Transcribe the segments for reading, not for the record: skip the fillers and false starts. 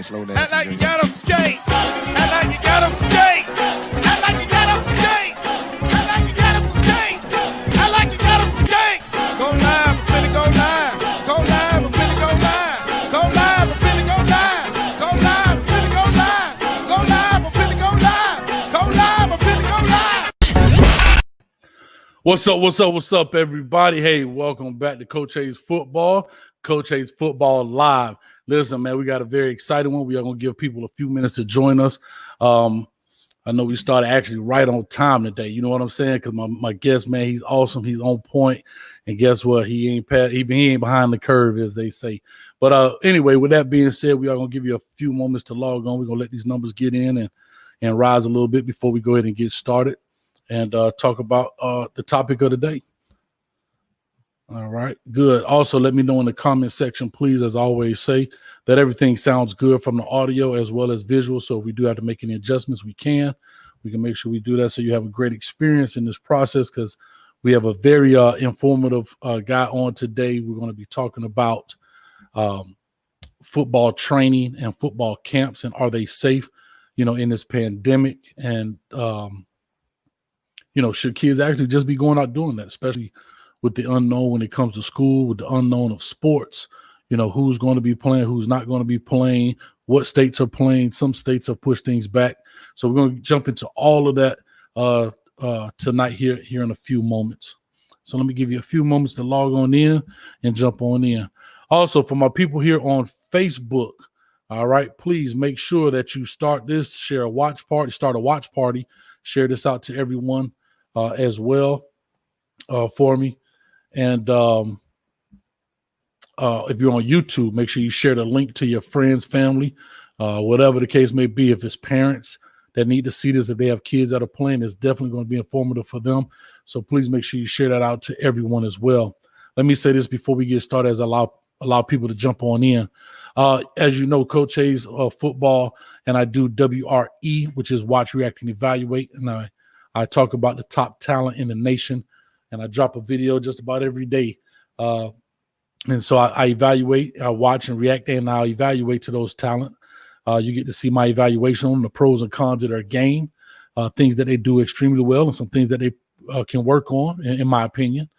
man. Slow down. Act like you got 'em skate. Act like you got 'em skate. Act like you got 'em skate. Act like you got 'em skate. Act like you got 'em skate. Go live, I'm finna go live. Go live, I'm finna go live. Go live, I'm finna go live. Go live, I'm finna go live. Go live, I'm finna go live. Go live, I'm finna go live. What's up, everybody? Hey, welcome back to Coach Hayes Football. Coach Hayes Football Live. Listen, man, we got a very exciting one. We are going to give people a few minutes to join us. I know we started actually right on time today. You know what I'm saying? Because my guest, man, he's awesome. He's on point. And guess what? He ain't behind the curve, as they say. But anyway, with that being said, we are going to give you a few moments to log on. We're going to let these numbers get in and rise a little bit before we go ahead and get started and talk about the topic of the day. All right, good. Also, let me know in the comment section, please, as I always say, that everything sounds good from the audio as well as visual. So if we do have to make any adjustments, we can make sure we do that so you have a great experience in this process, because we have a very informative guy on today. We're going to be talking about football training and football camps, and are they safe, in this pandemic? And, should kids actually just be going out doing that, especially with the unknown when it comes to school, with the unknown of sports, who's going to be playing, who's not going to be playing, what states are playing. Some states have pushed things back. So we're going to jump into all of that tonight here in a few moments. So let me give you a few moments to log on in and jump on in. Also, for my people here on Facebook, all right, please make sure that you start this, start a watch party, share this out to everyone as well for me. And if you're on YouTube, make sure you share the link to your friends, family, whatever the case may be. If it's parents that need to see this, if they have kids that are playing, it's definitely going to be informative for them. So please make sure you share that out to everyone as well. Let me say this before we get started, as I allow people to jump on in. As you know, Coach Hayes Football, and I do WRE, which is Watch, React, and Evaluate. And I talk about the top talent in the nation. And I drop a video just about every day. And so I evaluate, I watch and react, and I evaluate to those talent. You get to see my evaluation on the pros and cons of their game, things that they do extremely well, and some things that they can work on, in my opinion,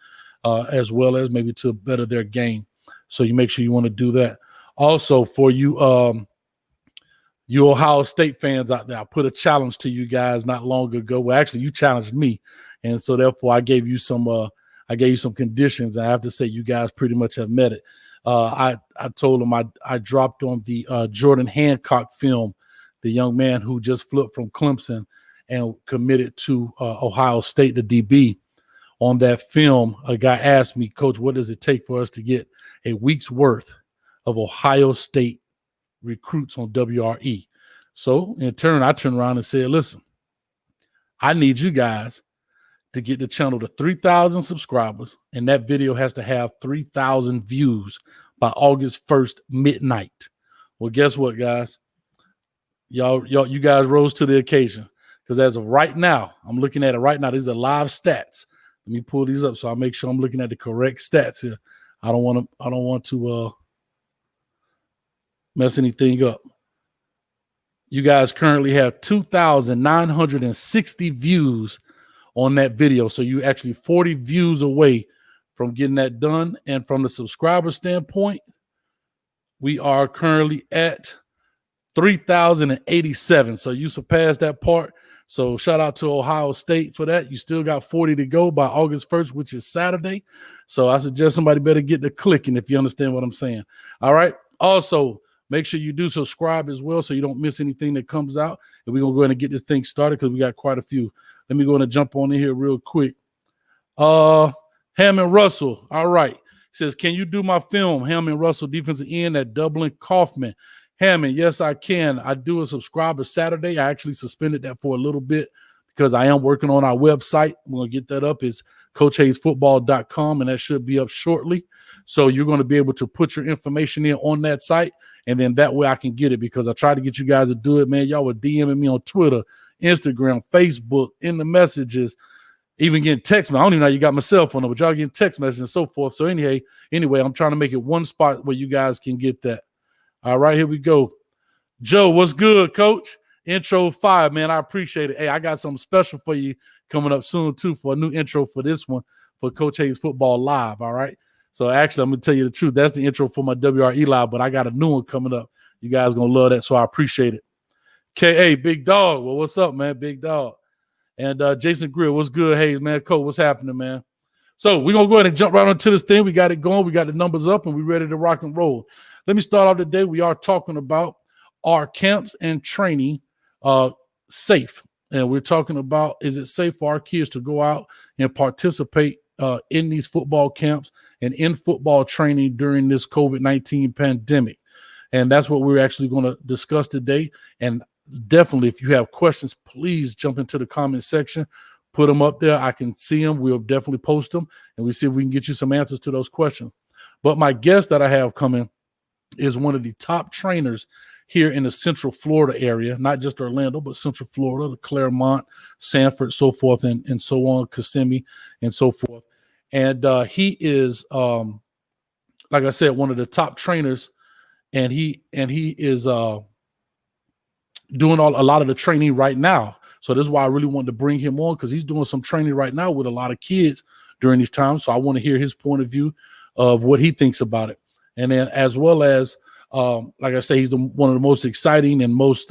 as well as maybe to better their game. So you make sure you want to do that. Also, for you Ohio State fans out there, I put a challenge to you guys not long ago. Well, actually, you challenged me. And so therefore I gave you some conditions. I have to say you guys pretty much have met it. I told them I dropped on the Jordan Hancock film, the young man who just flipped from Clemson and committed to Ohio State, the DB. On that film, a guy asked me, Coach, what does it take for us to get a week's worth of Ohio State recruits on WRE? So in turn, I turned around and said, listen, I need you guys to get the channel to 3,000 subscribers, and that video has to have 3,000 views by August 1st, midnight. Well, guess what, guys? You guys rose to the occasion, because as of right now, I'm looking at it right now. These are live stats. Let me pull these up so I make sure I'm looking at the correct stats here. I don't want to mess anything up. You guys currently have 2,960 views on that video. So you actually 40 views away from getting that done. And from the subscriber standpoint, we are currently at 3,087. So you surpassed that part. So shout out to Ohio State for that. You still got 40 to go by August 1st, which is Saturday. So I suggest somebody better get the clicking, if you understand what I'm saying. All right. Also, make sure you do subscribe as well so you don't miss anything that comes out. And we're going to go ahead and get this thing started because we got quite a few. Let me go ahead and jump on in here real quick. Hammond Russell. All right. He says, can you do my film, Hammond Russell, defensive end at Dublin Kaufman? Hammond, yes, I can. I do a subscriber Saturday. I actually suspended that for a little bit because I am working on our website. We're going to get that up. It's CoachHayesFootball.com, and that should be up shortly. So you're going to be able to put your information in on that site, and then that way I can get it, because I tried to get you guys to do it, man. Y'all were DMing me on Twitter, Instagram, Facebook, in the messages, even getting text messages. I don't even know how you got my cell phone number, but y'all getting text messages and so forth. So anyway, I'm trying to make it one spot where you guys can get that. All right, here we go. Joe, what's good, Coach? Intro 5, man. I appreciate it. Hey, I got something special for you coming up soon, too, for a new intro for this one for Coach Hayes Football Live. All right. So actually, I'm gonna tell you the truth. That's the intro for my WRE Live, but I got a new one coming up. You guys gonna love that, so I appreciate it. K.A. Big Dog. Well, what's up, man? Big Dog. And Jason Grill, what's good? Hayes, man. Coach, what's happening, man? So we're gonna go ahead and jump right onto this thing. We got it going. We got the numbers up, and we're ready to rock and roll. Let me start off today. We are talking about are camps and training safe? And we're talking about, is it safe for our kids to go out and participate in these football camps and in football training during this COVID-19 pandemic? And that's what we're actually going to discuss today. And definitely, if you have questions, please jump into the comment section, put them up there. I can see them. We'll definitely post them, and we see if we can get you some answers to those questions. But my guest that I have coming is one of the top trainers here in the Central Florida area, not just Orlando, but Central Florida, the Claremont, Sanford, so forth, and so on, Kissimmee, and so forth. And he is, like I said, one of the top trainers, and he is doing a lot of the training right now. So this is why I really wanted to bring him on, because he's doing some training right now with a lot of kids during these times. So I want to hear his point of view of what he thinks about it. And then as well as, like I say, he's one of the most exciting and most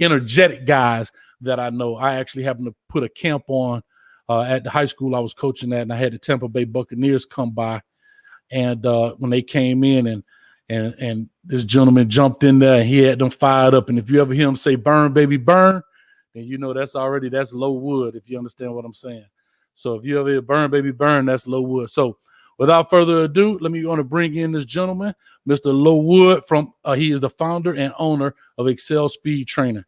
energetic guys that I know. I actually happened to put a camp on at the high school I was coaching at, and I had the Tampa Bay Buccaneers come by. And when they came in and this gentleman jumped in there, and he had them fired up. And if you ever hear him say, "Burn, baby, burn," then you know that's low wood, if you understand what I'm saying. So if you ever hear "Burn, baby, burn," that's low wood. So without further ado, let me want to bring in this gentleman, Mr. Lowood. From he is the founder and owner of Excel Speed Training.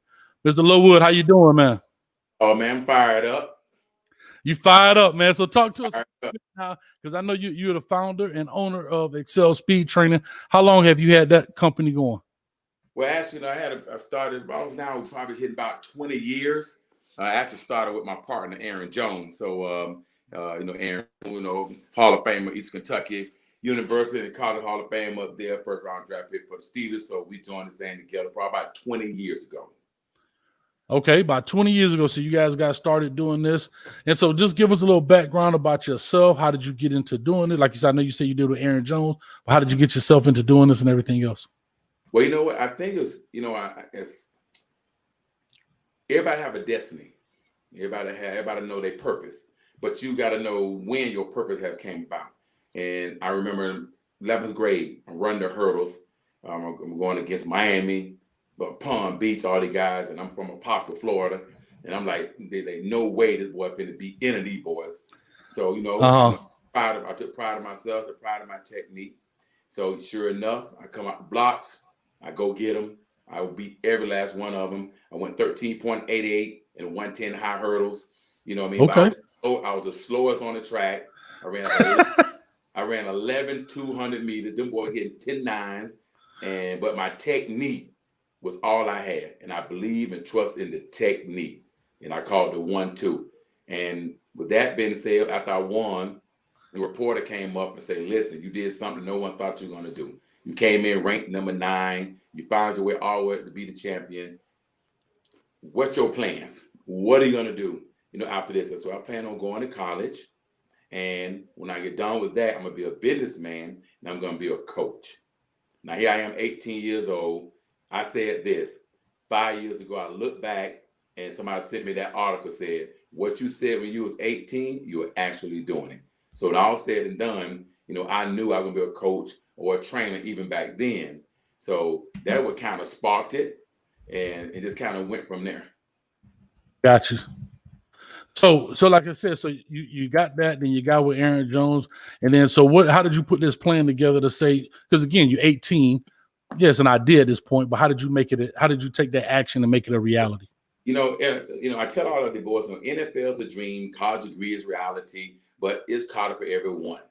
Mr. Lowood, how you doing, man? Oh man, I'm fired up. You fired up, man. So talk to us now, because I know you're the founder and owner of Excel Speed Training. How long have you had that company going? Well, actually, I started. I was now probably hitting about 20 years. I actually started with my partner Aaron Jones. So. Aaron, Hall of Famer, East Kentucky University and College Hall of Fame up there, first round draft pick for the Steelers. So we joined this thing together probably about 20 years ago. Okay, about 20 years ago. So you guys got started doing this. And so just give us a little background about yourself. How did you get into doing it? Like you said, I know you said you did with Aaron Jones, but how did you get yourself into doing this and everything else? Well, you know what? I think it's everybody have a destiny. Everybody know their purpose. But you got to know when your purpose has came about. And I remember 11th grade, I'm running the hurdles. I'm going against Miami, Palm Beach, all the guys, and I'm from Apopka, Florida. And I'm like, there's no way this boy finna be any of these boys. So, I took pride in myself, took pride in my technique. So sure enough, I come out the blocks, I go get them. I will beat every last one of them. I went 13.88 and 110 high hurdles. You know what I mean? Okay. I was the slowest on the track. I ran 11 200 meters. Them boys hitting 10 nines. But my technique was all I had. And I believe and trust in the technique. And I called the 1-2. And with that being said, after I won, the reporter came up and said, "Listen, you did something no one thought you were going to do. You came in ranked number 9. You found your way all the way to be the champion. What's your plans? What are you going to do after this?" And so I plan on going to college. And when I get done with that, I'm going to be a businessman and I'm going to be a coach. Now, here I am, 18 years old. I said this 5 years ago. I look back and somebody sent me that article, said, "What you said when you was 18, you were actually doing it." So when all said and done, I knew I was going to be a coach or a trainer even back then. So that would kind of sparked it. And it just kind of went from there. Got you. So like I said, so you got that, then you got with Aaron Jones, and then how did you put this plan together to say, because again, you're 18, yes, an idea at this point, but how did you take that action and make it a reality? I tell all of the boys, NFL is a dream, college degree is reality, but it's college for everyone.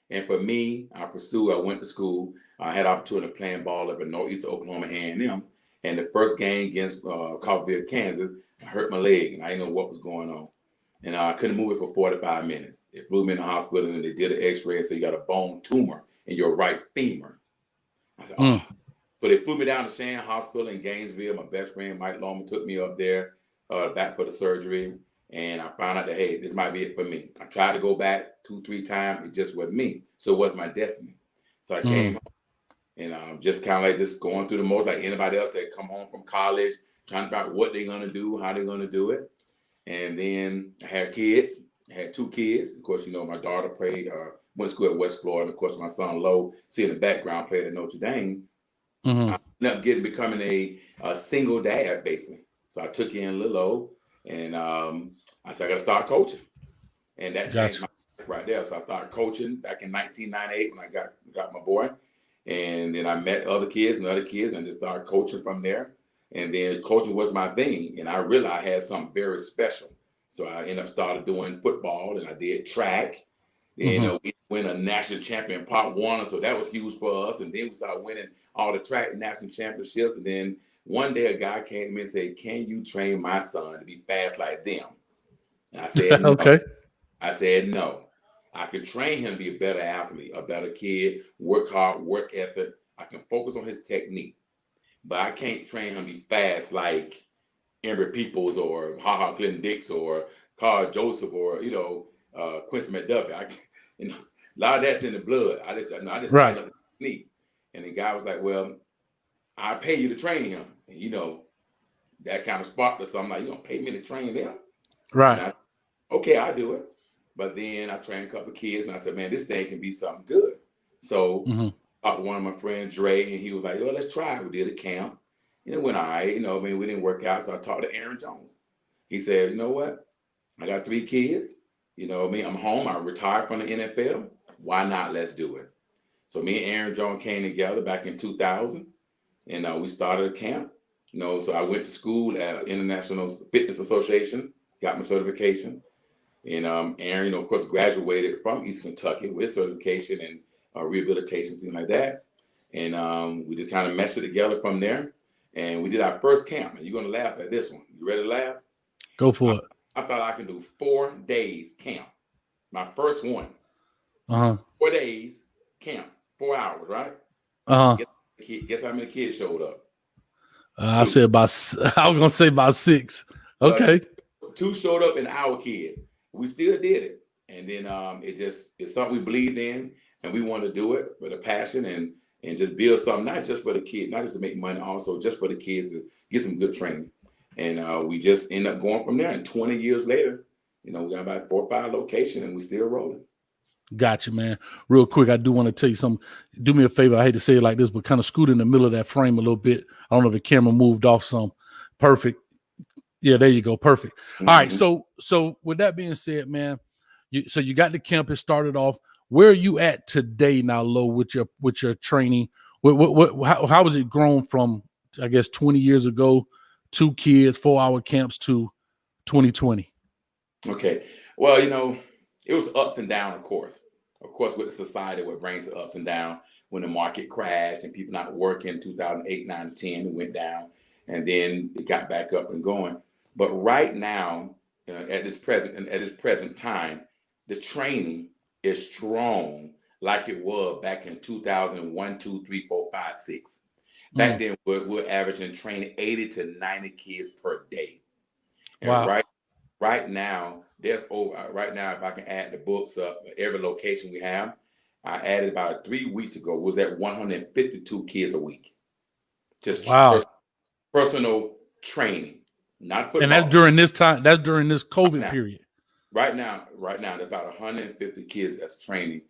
And for me, I went to school, I had opportunity to play ball up in Northeast Oklahoma A&M, and the first game against Coffeyville, Kansas, I hurt my leg, and I didn't know what was going on. And I couldn't move it for 45 minutes. They flew me in the hospital and they did an x-ray and said, "You got a bone tumor in your right femur." I said, "Oh." So they flew me down to Shan Hospital in Gainesville. My best friend Mike Longman took me up there back for the surgery, and I found out that hey, this might be it for me. I tried to go back 2-3 times, it just wasn't me. So it wasn't my destiny. So I came home and just kind of like just going through the motions like anybody else that come home from college, trying to figure out what they're gonna do, how they're gonna do it. And then I had kids. I had 2 kids. Of course, you know, my daughter played, went to school at West Florida. And of course, my son Lowe, see in the background, played at Notre Dame. I ended up becoming a single dad, basically. So I took in Lilo, and I said, I got to start coaching. And that changed my life right there. So I started coaching back in 1998 when I got my boy. And then I met other kids and just started coaching from there. And then coaching was my thing. And I realized I had something very special. So I ended up started doing football, and I did track. Then we win a national champion Pop Warner, so that was huge for us. And then we started winning all the track national championships. And then one day a guy came to me and said, "Can you train my son to be fast like them?" And I said, "No." Okay. I said, "No. I can train him to be a better athlete, a better kid, work hard, work ethic. I can focus on his technique, but I can't train him to be fast like Emory Peoples or HaHa Clinton Dix or Carl Joseph or Quincy McDuffie. A lot of that's in the blood. I just tighten up the technique." And the guy was like, "Well, I pay you to train him." And that kind of sparked us. So I'm like, "You gonna pay me to train them?" Right. And I said, "Okay, I'll do it." But then I trained a couple of kids, and I said, "Man, this thing can be something good." So I talked to one of my friends, Dre, and he was like, "Well, let's try it." We did a camp. And it went all right. We didn't work out. So I talked to Aaron Jones. He said, "You know what? I got 3 kids. I'm home. I retired from the NFL. Why not? Let's do it." So me and Aaron Jones came together back in 2000, and we started a camp. So I went to school at International Fitness Association, got my certification. And Aaron, of course, graduated from East Kentucky with certification and rehabilitation, things like that. And we just kind of meshed it together from there. And we did our first camp. And you're going to laugh at this one. You ready to laugh? Go for it. I thought I could do 4 days camp. My first one. 4 days camp, 4 hours, right? Guess how many kids showed up? I was gonna say about 6. Okay. 2 showed up, and our kids. We still did it, and then it's something we believed in, and we want to do it with a passion and just build something, not just for the kids, not just to make money, also just for the kids to get some good training. And we just end up going from there. And 20 years later, we got about 4 or 5 locations, and we're still rolling. Gotcha, man. Real quick, I do want to tell you something. Do me a favor. I hate to say it like this, but kind of scoot in the middle of that frame a little bit. I don't know if the camera moved off some. Perfect. Yeah, there you go. Perfect. All right. So with that being said, man, you got the camp. It started off. Where are you at today now, Lo, with your training? How has it grown from, I guess, 20 years ago, 2 kids, 4-hour camps to 2020? Okay. Well, it was ups and downs, of course. Of course, with the society, what brings the ups and downs, when the market crashed and people not working, 2008, 9, 10, it went down, and then it got back up and going. But right now, at this present time, the training is strong like it was back in 2001, 2, 3, 4, 5, 6. Back then, we're averaging training 80 to 90 kids per day. And wow. Right now, there's right now, if I can add the books up, every location we have, I added about 3 weeks ago, was at 152 kids a week. Just personal training, not football. And that's during this time, that's during this COVID period. Right now, there's about 150 kids that's training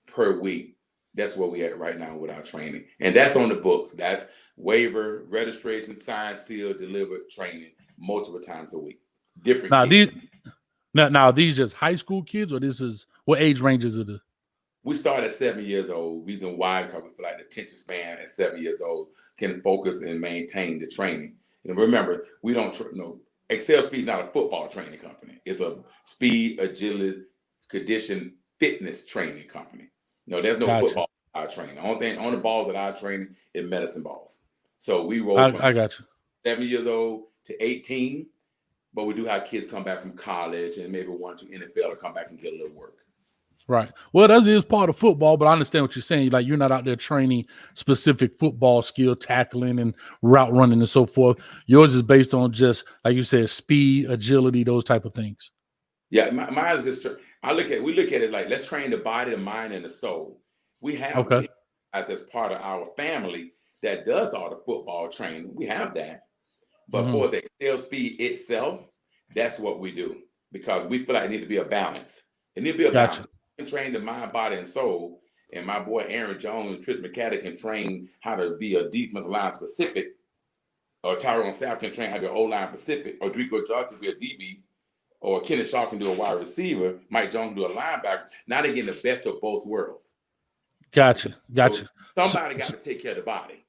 per week. That's where we at right now with our training. And that's on the books. That's waiver, registration, signed, sealed, delivered training multiple times a week. Different kids. Now, these just high school kids, or this is what age ranges are the? We start at 7 years old. Reason why, because we feel like the attention span at 7 years old can focus and maintain the training. And remember, we don't Excel Speed is not a football training company. It's a speed, agility, condition, fitness training company. There's no football in our training. The only balls that I train is medicine balls. So we roll from 7 years old to 18, but we do have kids come back from college and maybe 1 or 2 NFL to come back and get a little work. Right. Well, that is part of football, but I understand what you're saying. Like, you're not out there training specific football skill, tackling and route running and so forth. Yours is based on just, like you said, speed, agility, those type of things. Yeah, mine is just. We look at it like, let's train the body, the mind, and the soul. We have Okay. as part of our family that does all the football training. We have that, but for the Excel Speed itself, that's what we do because we feel like it needs to be a balance. It needs to be a balance. You can train the mind, body, and soul. And my boy Aaron Jones and Trish McCaddy can train how to be a defensive line specific, or Tyrone South can train how to be O-line specific, or Drico Jock can be a DB, or Kenneth Shaw can do a wide receiver, Mike Jones can do a linebacker. Now they're getting the best of both worlds. Gotcha. So somebody got to take care of the body.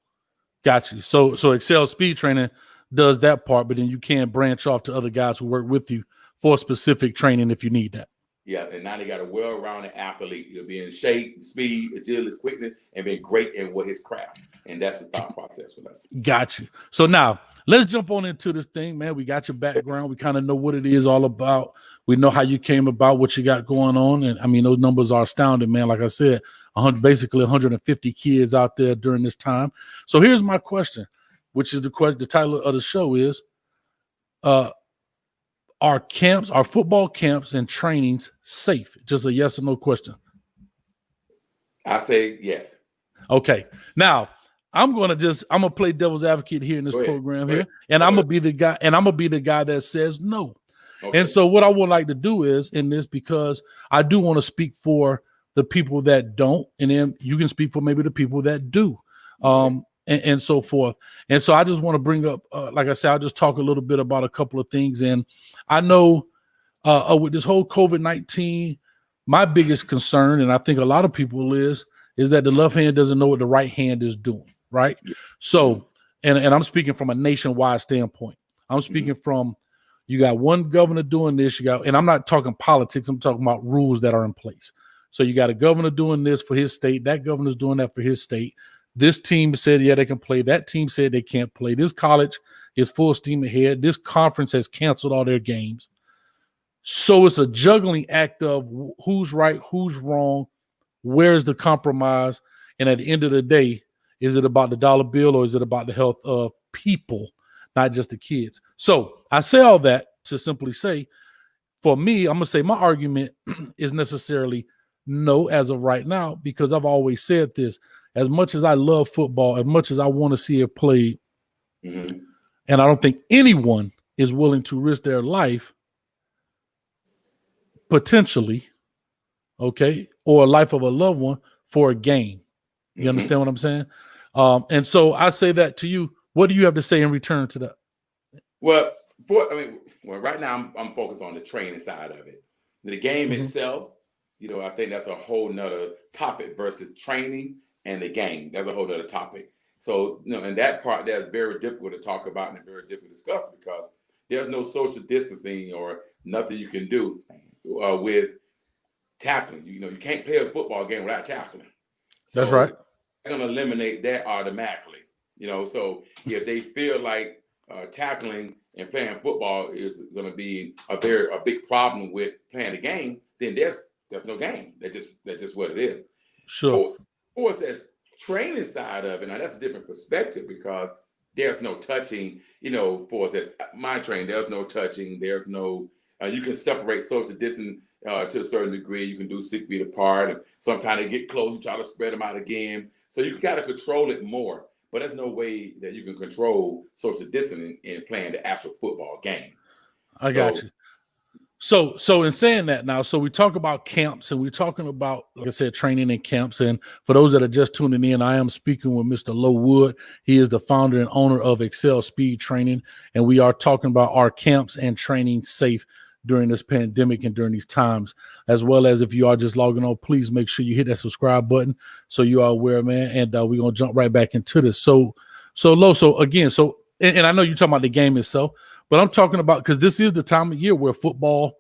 Got you. So Excel Speed Training does that part, but then you can branch off to other guys who work with you for specific training if you need that. Yeah, and now they got a well-rounded athlete. He'll be in shape, speed, agility, quickness, and be great in what his craft. And that's the thought process with us. Got you. So now let's jump on into this thing, man. We got your background. We kind of know what it is all about. We know how you came about, what you got going on. And I mean, those numbers are astounding, man. Like I said, basically 150 kids out there during this time. So here's my question, which is the title of the show is, are football camps and trainings safe? Just a yes or no question. I say yes. Okay. Now I'm gonna play devil's advocate here in this program here, and I'm gonna be the guy that says no. Okay. And so what I would like to do is in this, because I do want to speak for the people that don't, and then you can speak for maybe the people that do. And so forth. And so I just want to bring up, like I said, I'll just talk a little bit about a couple of things. And I know with this whole COVID-19, my biggest concern, and I think a lot of people is that the left hand doesn't know what the right hand is doing, right? So, and I'm speaking from a nationwide standpoint. I'm speaking from, you got one governor doing this, and I'm not talking politics, I'm talking about rules that are in place. So you got a governor doing this for his state, that governor's doing that for his state. This team said, yeah, they can play. That team said they can't play. This college is full steam ahead. This conference has canceled all their games. So it's a juggling act of who's right, who's wrong, where's the compromise? And at the end of the day, is it about the dollar bill or is it about the health of people, not just the kids? So I say all that to simply say, for me, I'm going to say my argument is necessarily no as of right now, because I've always said this. As much as I love football, as much as I want to see it played, and I don't think anyone is willing to risk their life, potentially, okay, or a life of a loved one for a game. You understand what I'm saying? And so I say that to you. What do you have to say in return to that? Well, right now I'm focused on the training side of it. The game itself, I think that's a whole nother topic versus training and the game. That's a whole other topic. So, in that part, that's very difficult to talk about and very difficult to discuss because there's no social distancing or nothing you can do with tackling. You can't play a football game without tackling. So that's right. They're going to eliminate that automatically. So if they feel like tackling and playing football is going to be a big problem with playing the game, then there's no game. That's just what it is. Sure. Of course, there's training side of it. Now that's a different perspective because there's no touching. For us, my training, there's no touching. There's no. You can separate social distance to a certain degree. You can do 6 feet apart, and sometimes they get close. You try to spread them out again, so you can kind of control it more. But there's no way that you can control social distancing in playing the actual football game. I got you. So in saying that now, so we talk about camps and we're talking about, like I said, training and camps. And for those that are just tuning in, I am speaking with Mr. Lo Wood. He is the founder and owner of Excel Speed Training. And we are talking about our camps and training safe during this pandemic and during these times, as well as if you are just logging on, please make sure you hit that subscribe button so you are aware, man. And we're going to jump right back into this. So Lo, and I know you're talking about the game itself, but I'm talking about, because this is the time of year where football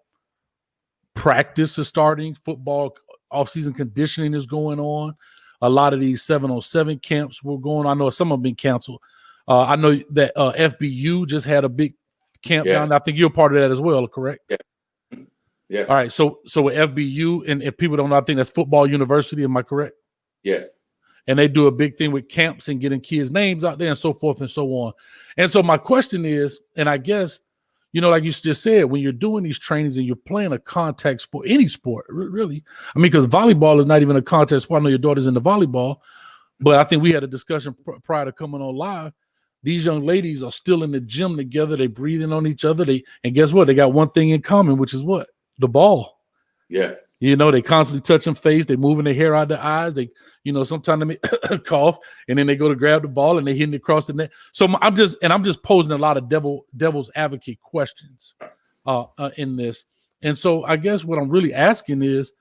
practice is starting, football off-season conditioning is going on. A lot of these 7-on-7 camps were going on. I know some have been canceled. I know that FBU just had a big camp down. I think you're part of that as well, correct? Yes. All right. So with FBU, and if people don't know, I think that's Football University. Am I correct? Yes. And they do a big thing with camps and getting kids' names out there and so forth and so on. And so my question is, and I guess, like you just said, when you're doing these trainings and you're playing a contact sport, any sport, really, I mean, because volleyball is not even a contact sport. I know your daughter's into volleyball, but I think we had a discussion prior to coming on live. These young ladies are still in the gym together. They breathing on each other. And guess what? They got one thing in common, which is what? The ball. Yes. They constantly touching face. They moving their hair out their eyes. They, sometimes they cough, and then they go to grab the ball and they hitting it across the net. So I'm just posing a lot of devil's advocate questions in this. And so I guess what I'm really asking is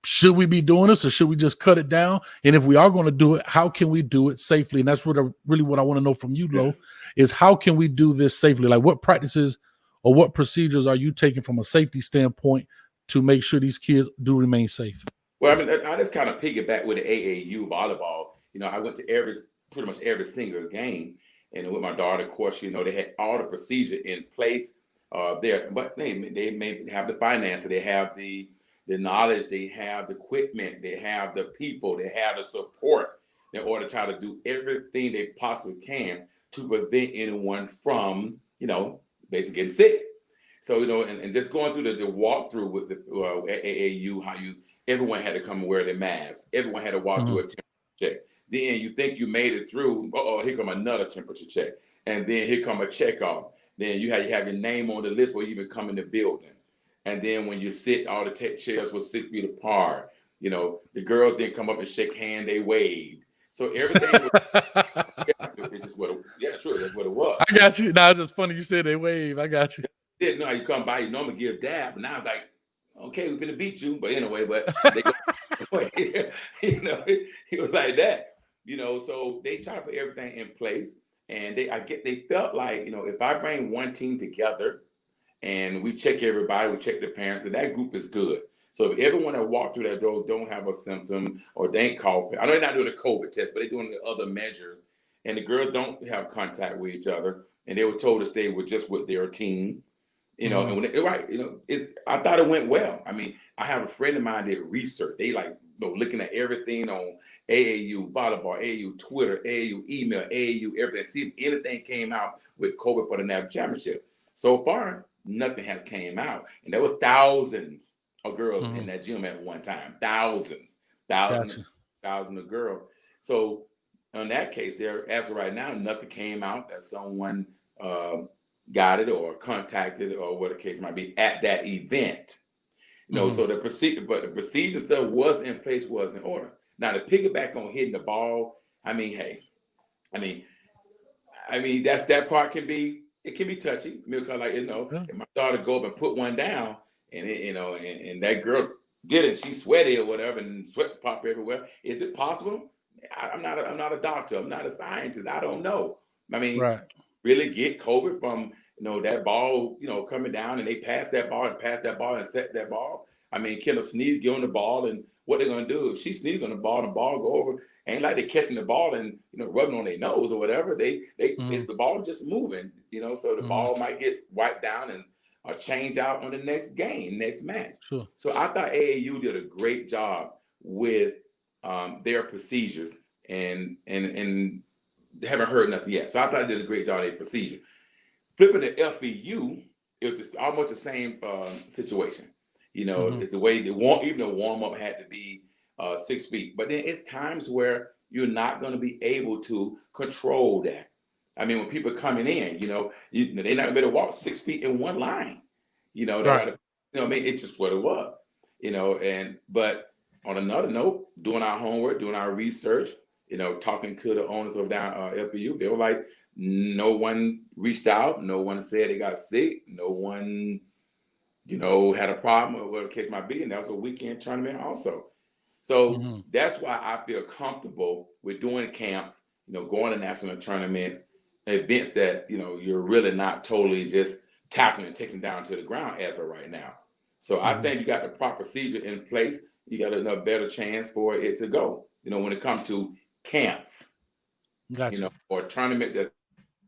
should we be doing this, or should we just cut it down? And if we are going to do it, how can we do it safely? And that's really what I want to know from you, Lo, is how can we do this safely? Like, what practices or what procedures are you taking from a safety standpoint to make sure these kids do remain safe? Well, I mean, I just kind of piggyback with the AAU volleyball. I went to pretty much every single game, and with my daughter, of course, they had all the procedure in place there. But they may have the finances, they have the knowledge, they have the equipment, they have the people, they have the support in order to try to do everything they possibly can to prevent anyone from, basically getting sick. So, and just going through the walkthrough with the AAU, how everyone had to come and wear their mask. Everyone had to walk through a temperature check. Then you think you made it through, here come another temperature check. And then here come a check off. Then you have your name on the list before you even come in the building. And then when you sit, all the chairs were 6 feet apart. The girls didn't come up and shake hand, they waved. So everything was, it's just true, that's what it was. I got you. No, it's just funny you said they wave. I got you. Didn't know how you come by, you normally give a dab, but now it's like, okay, we're gonna beat you. But anyway, they go, it was like that. So they try to put everything in place. And they felt like, if I bring one team together and we check everybody, we check the parents, and that group is good. So if everyone that walked through that door don't have a symptom or they ain't coughing, I know they're not doing a COVID test, but they're doing the other measures, and the girls don't have contact with each other, and they were told to stay with their team, and I thought it went well. I mean, I have a friend of mine that did research. They looking at everything on AAU volleyball, AAU Twitter, AAU email, AAU everything. See if anything came out with COVID for the national championship. So far, nothing has came out, and there was thousands of girls in that gym at one time. Thousands of girls. So in that case, there as of right now, nothing came out that someone got it or contacted or what the case might be at that event. So the procedure stuff was in place, was in order. Now to piggyback on hitting the ball, that part can be touchy. Because if my daughter go up and put one down, and and that girl did it, she sweaty or whatever, and sweat pop everywhere. Is it possible? I'm not a doctor. I'm not a scientist. I don't know. Really get COVID from that ball, coming down, and they pass that ball and set that ball. I mean, can a sneeze get on the ball, and what they're gonna do if she sneezes on the ball go over? Ain't like they catching the ball and rubbing on their nose or whatever. The ball just moving, so the ball might get wiped down and change out on the next game, next match. Sure. So I thought AAU did a great job with their procedures, and they haven't heard nothing yet. So I thought they did a great job of their procedure. Flipping to FBU, it was almost the same situation. It's the way even the warm up had to be 6 feet. But then it's times where you're not going to be able to control that. I mean, when people are coming in, they're not going to be able to walk 6 feet in one line. It's just what it was. But on another note, doing our homework, doing our research, talking to the owners of down FBU, they were like, no one reached out, no one said they got sick, no one, had a problem or whatever the case might be, and that was a weekend tournament also. So that's why I feel comfortable with doing camps, going to national tournaments, events that, you're really not totally just tackling and taking down to the ground as of right now. So I think you got the proper procedure in place, you got a better chance for it to go, when it comes to camps, Gotcha. or a tournament that's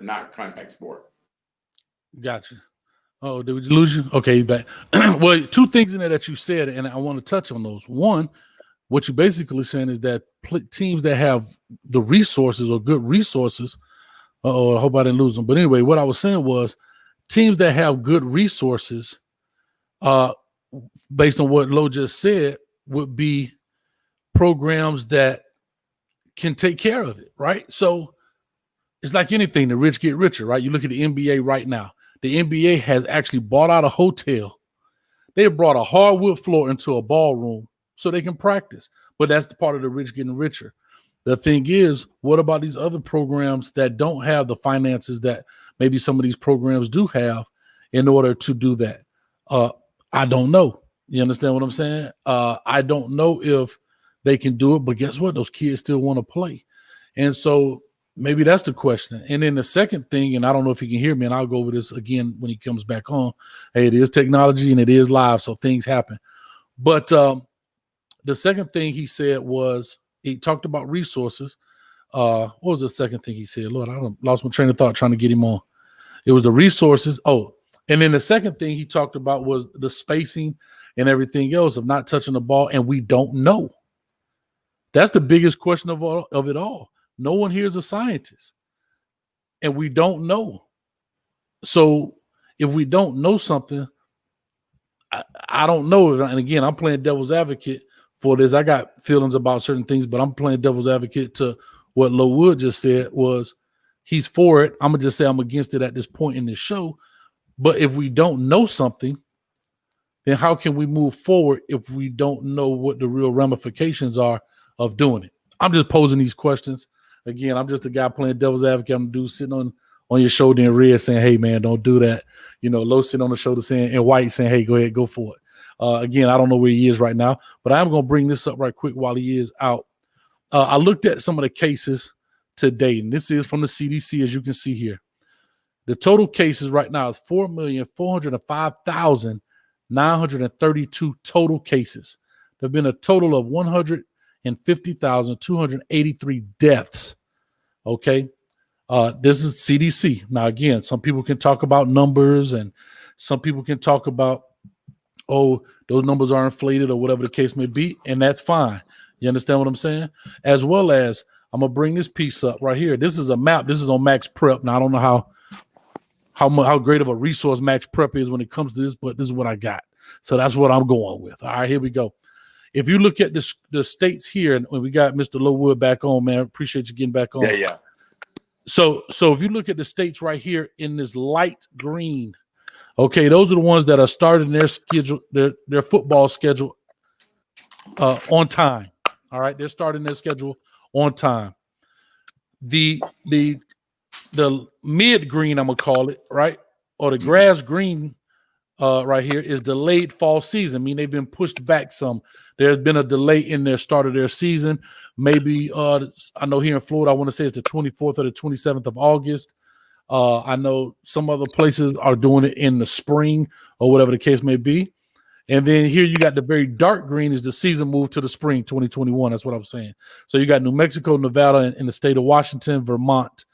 not contact sport. Gotcha. Oh, did we lose you? Okay, back. Well, two things in there that you said, and I want to touch on those. One, what you're basically saying is that teams that have the resources or good resources. Oh, I hope I didn't lose them. But anyway, what I was saying was teams that have good resources, based on what Lo just said, would be programs that can take care of it, right? So it's like anything, the rich get richer, right? You look at the NBA right now. The NBA has actually bought out a hotel. They brought a hardwood floor into a ballroom so they can practice. But that's the part of the rich getting richer. The thing is, what about these other programs that don't have the finances that maybe some of these programs do have in order to do that? I don't know. You understand what I'm saying? I don't know if they can do it, but guess what? Those kids still want to play. And so maybe that's the question. And then the second thing, and I don't know if he can hear me, and I'll go over this again when he comes back on. Hey, it is technology and it is live, so things happen. But the second thing he said was, he talked about resources. What was the second thing he said? Lord, I lost my train of thought trying to get him on. It was the resources. Oh, and then the second thing he talked about was the spacing and everything else of not touching the ball, and we don't know. That's the biggest question of it all. No one here is a scientist, and we don't know. So if we don't know something, I don't know. And again, I'm playing devil's advocate for this. I got feelings about certain things, but I'm playing devil's advocate to what Lo Wood just said was he's for it. I'm going to just say I'm against it at this point in this show. But if we don't know something, then how can we move forward if we don't know what the real ramifications are of doing it? I'm just posing these questions. Again, I'm just a guy playing devil's advocate. I'm a dude sitting on your shoulder in red saying, hey, man, don't do that. You know, Lo sitting on the shoulder saying, and white saying, hey, go ahead, go for it. Again, I don't know where he is right now, but I'm going to bring this up right quick while he is out. I looked at some of the cases today, and this is from the CDC, as you can see here. The total cases right now is 4,405,932 total cases. There have been a total of 150,283 deaths. Okay. This is CDC. Now, again, some people can talk about numbers and some people can talk about, oh, those numbers are inflated or whatever the case may be, and that's fine. You understand what I'm saying? As well as, I'm going to bring this piece up right here. This is a map. This is on Max Prep. Now, I don't know how great of a resource Max Prep is when it comes to this, but this is what I got. So that's what I'm going with. All right, here we go. If you look at the states here, and when we got Mr. Lo Wood back on, man, appreciate you getting back on. Yeah. So if you look at the states right here in this light green, okay, those are the ones that are starting their schedule, their football schedule on time. All right, they're starting their schedule on time. The mid green, I'm gonna call it, right, or the grass green right here is delayed fall season. I mean, they've been pushed back some. There's been a delay in their start of their season. Maybe I know here in Florida, I want to say it's the 24th or the 27th of August. I know some other places are doing it in the spring or whatever the case may be. And then here you got the very dark green is the season moved to the spring 2021. That's what I was saying. So you got New Mexico, Nevada, and the state of Washington, Vermont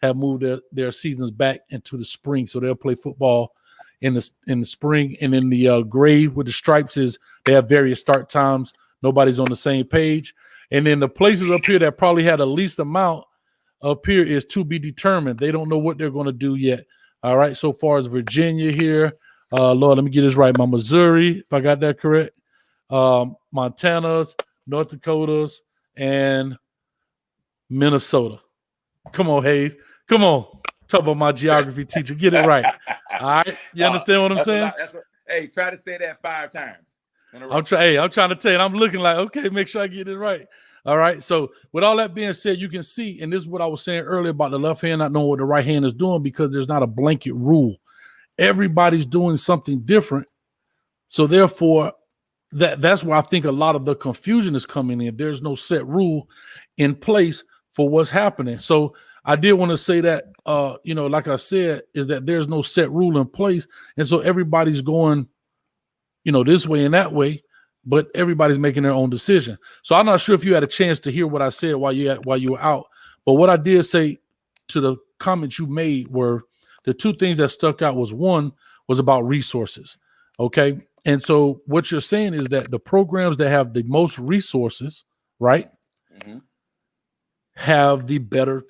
have moved their seasons back into the spring. So they'll play football in the spring. And then the gray with the stripes is they have various start times. Nobody's on the same page. And then the places up here that probably had the least amount up here is to be determined. They don't know what they're going to do yet. All right. So far as Virginia here, Lord, let me get this right. My Missouri, if I got that correct, Montana's, North Dakota's, and Minnesota. Come on, Hayes. Come on. Talk about my geography teacher. Get it right. All right. You understand what I'm saying? Hey, try to say that 5 times. I'm trying to tell you. I'm looking like, okay, make sure I get it right. All right. So with all that being said, you can see, and this is what I was saying earlier about the left hand not knowing what the right hand is doing because there's not a blanket rule. Everybody's doing something different. So therefore, that's where I think a lot of the confusion is coming in. There's no set rule in place for what's happening. So I did want to say that, like I said, is that there's no set rule in place. And so everybody's going, this way and that way, but everybody's making their own decision. So I'm not sure if you had a chance to hear what I said while you were out. But what I did say to the comments you made were the two things that stuck out was one, was about resources. Okay. And so what you're saying is that the programs that have the most resources, right, have the better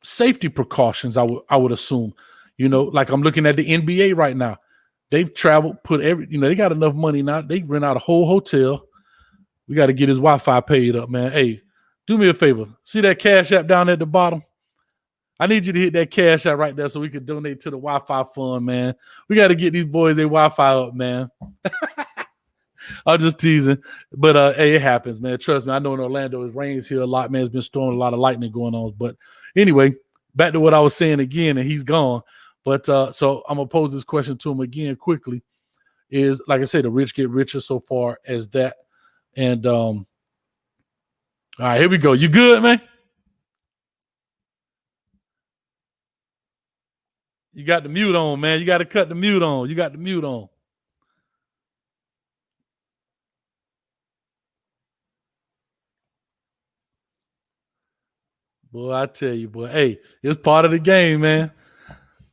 safety precautions, I would assume. You know, like I'm looking at the NBA right now. They've traveled, they got enough money now. They rent out a whole hotel. We got to get his Wi-Fi paid up, man. Hey, do me a favor. See that Cash App down at the bottom? I need you to hit that Cash App right there so we can donate to the Wi-Fi fund, man. We got to get these boys their Wi-Fi up, man. I'm just teasing. But, hey, it happens, man. Trust me. I know in Orlando, it rains here a lot, man. It's been storming, a lot of lightning going on. But anyway, back to what I was saying again, and he's gone. But so I'm going to pose this question to him again quickly. Is, like I said, the rich get richer so far as that. And, all right, here we go. You good, man? You got the mute on, man. You got to cut the mute on. You got the mute on. Boy, I tell you, boy, hey, it's part of the game, man.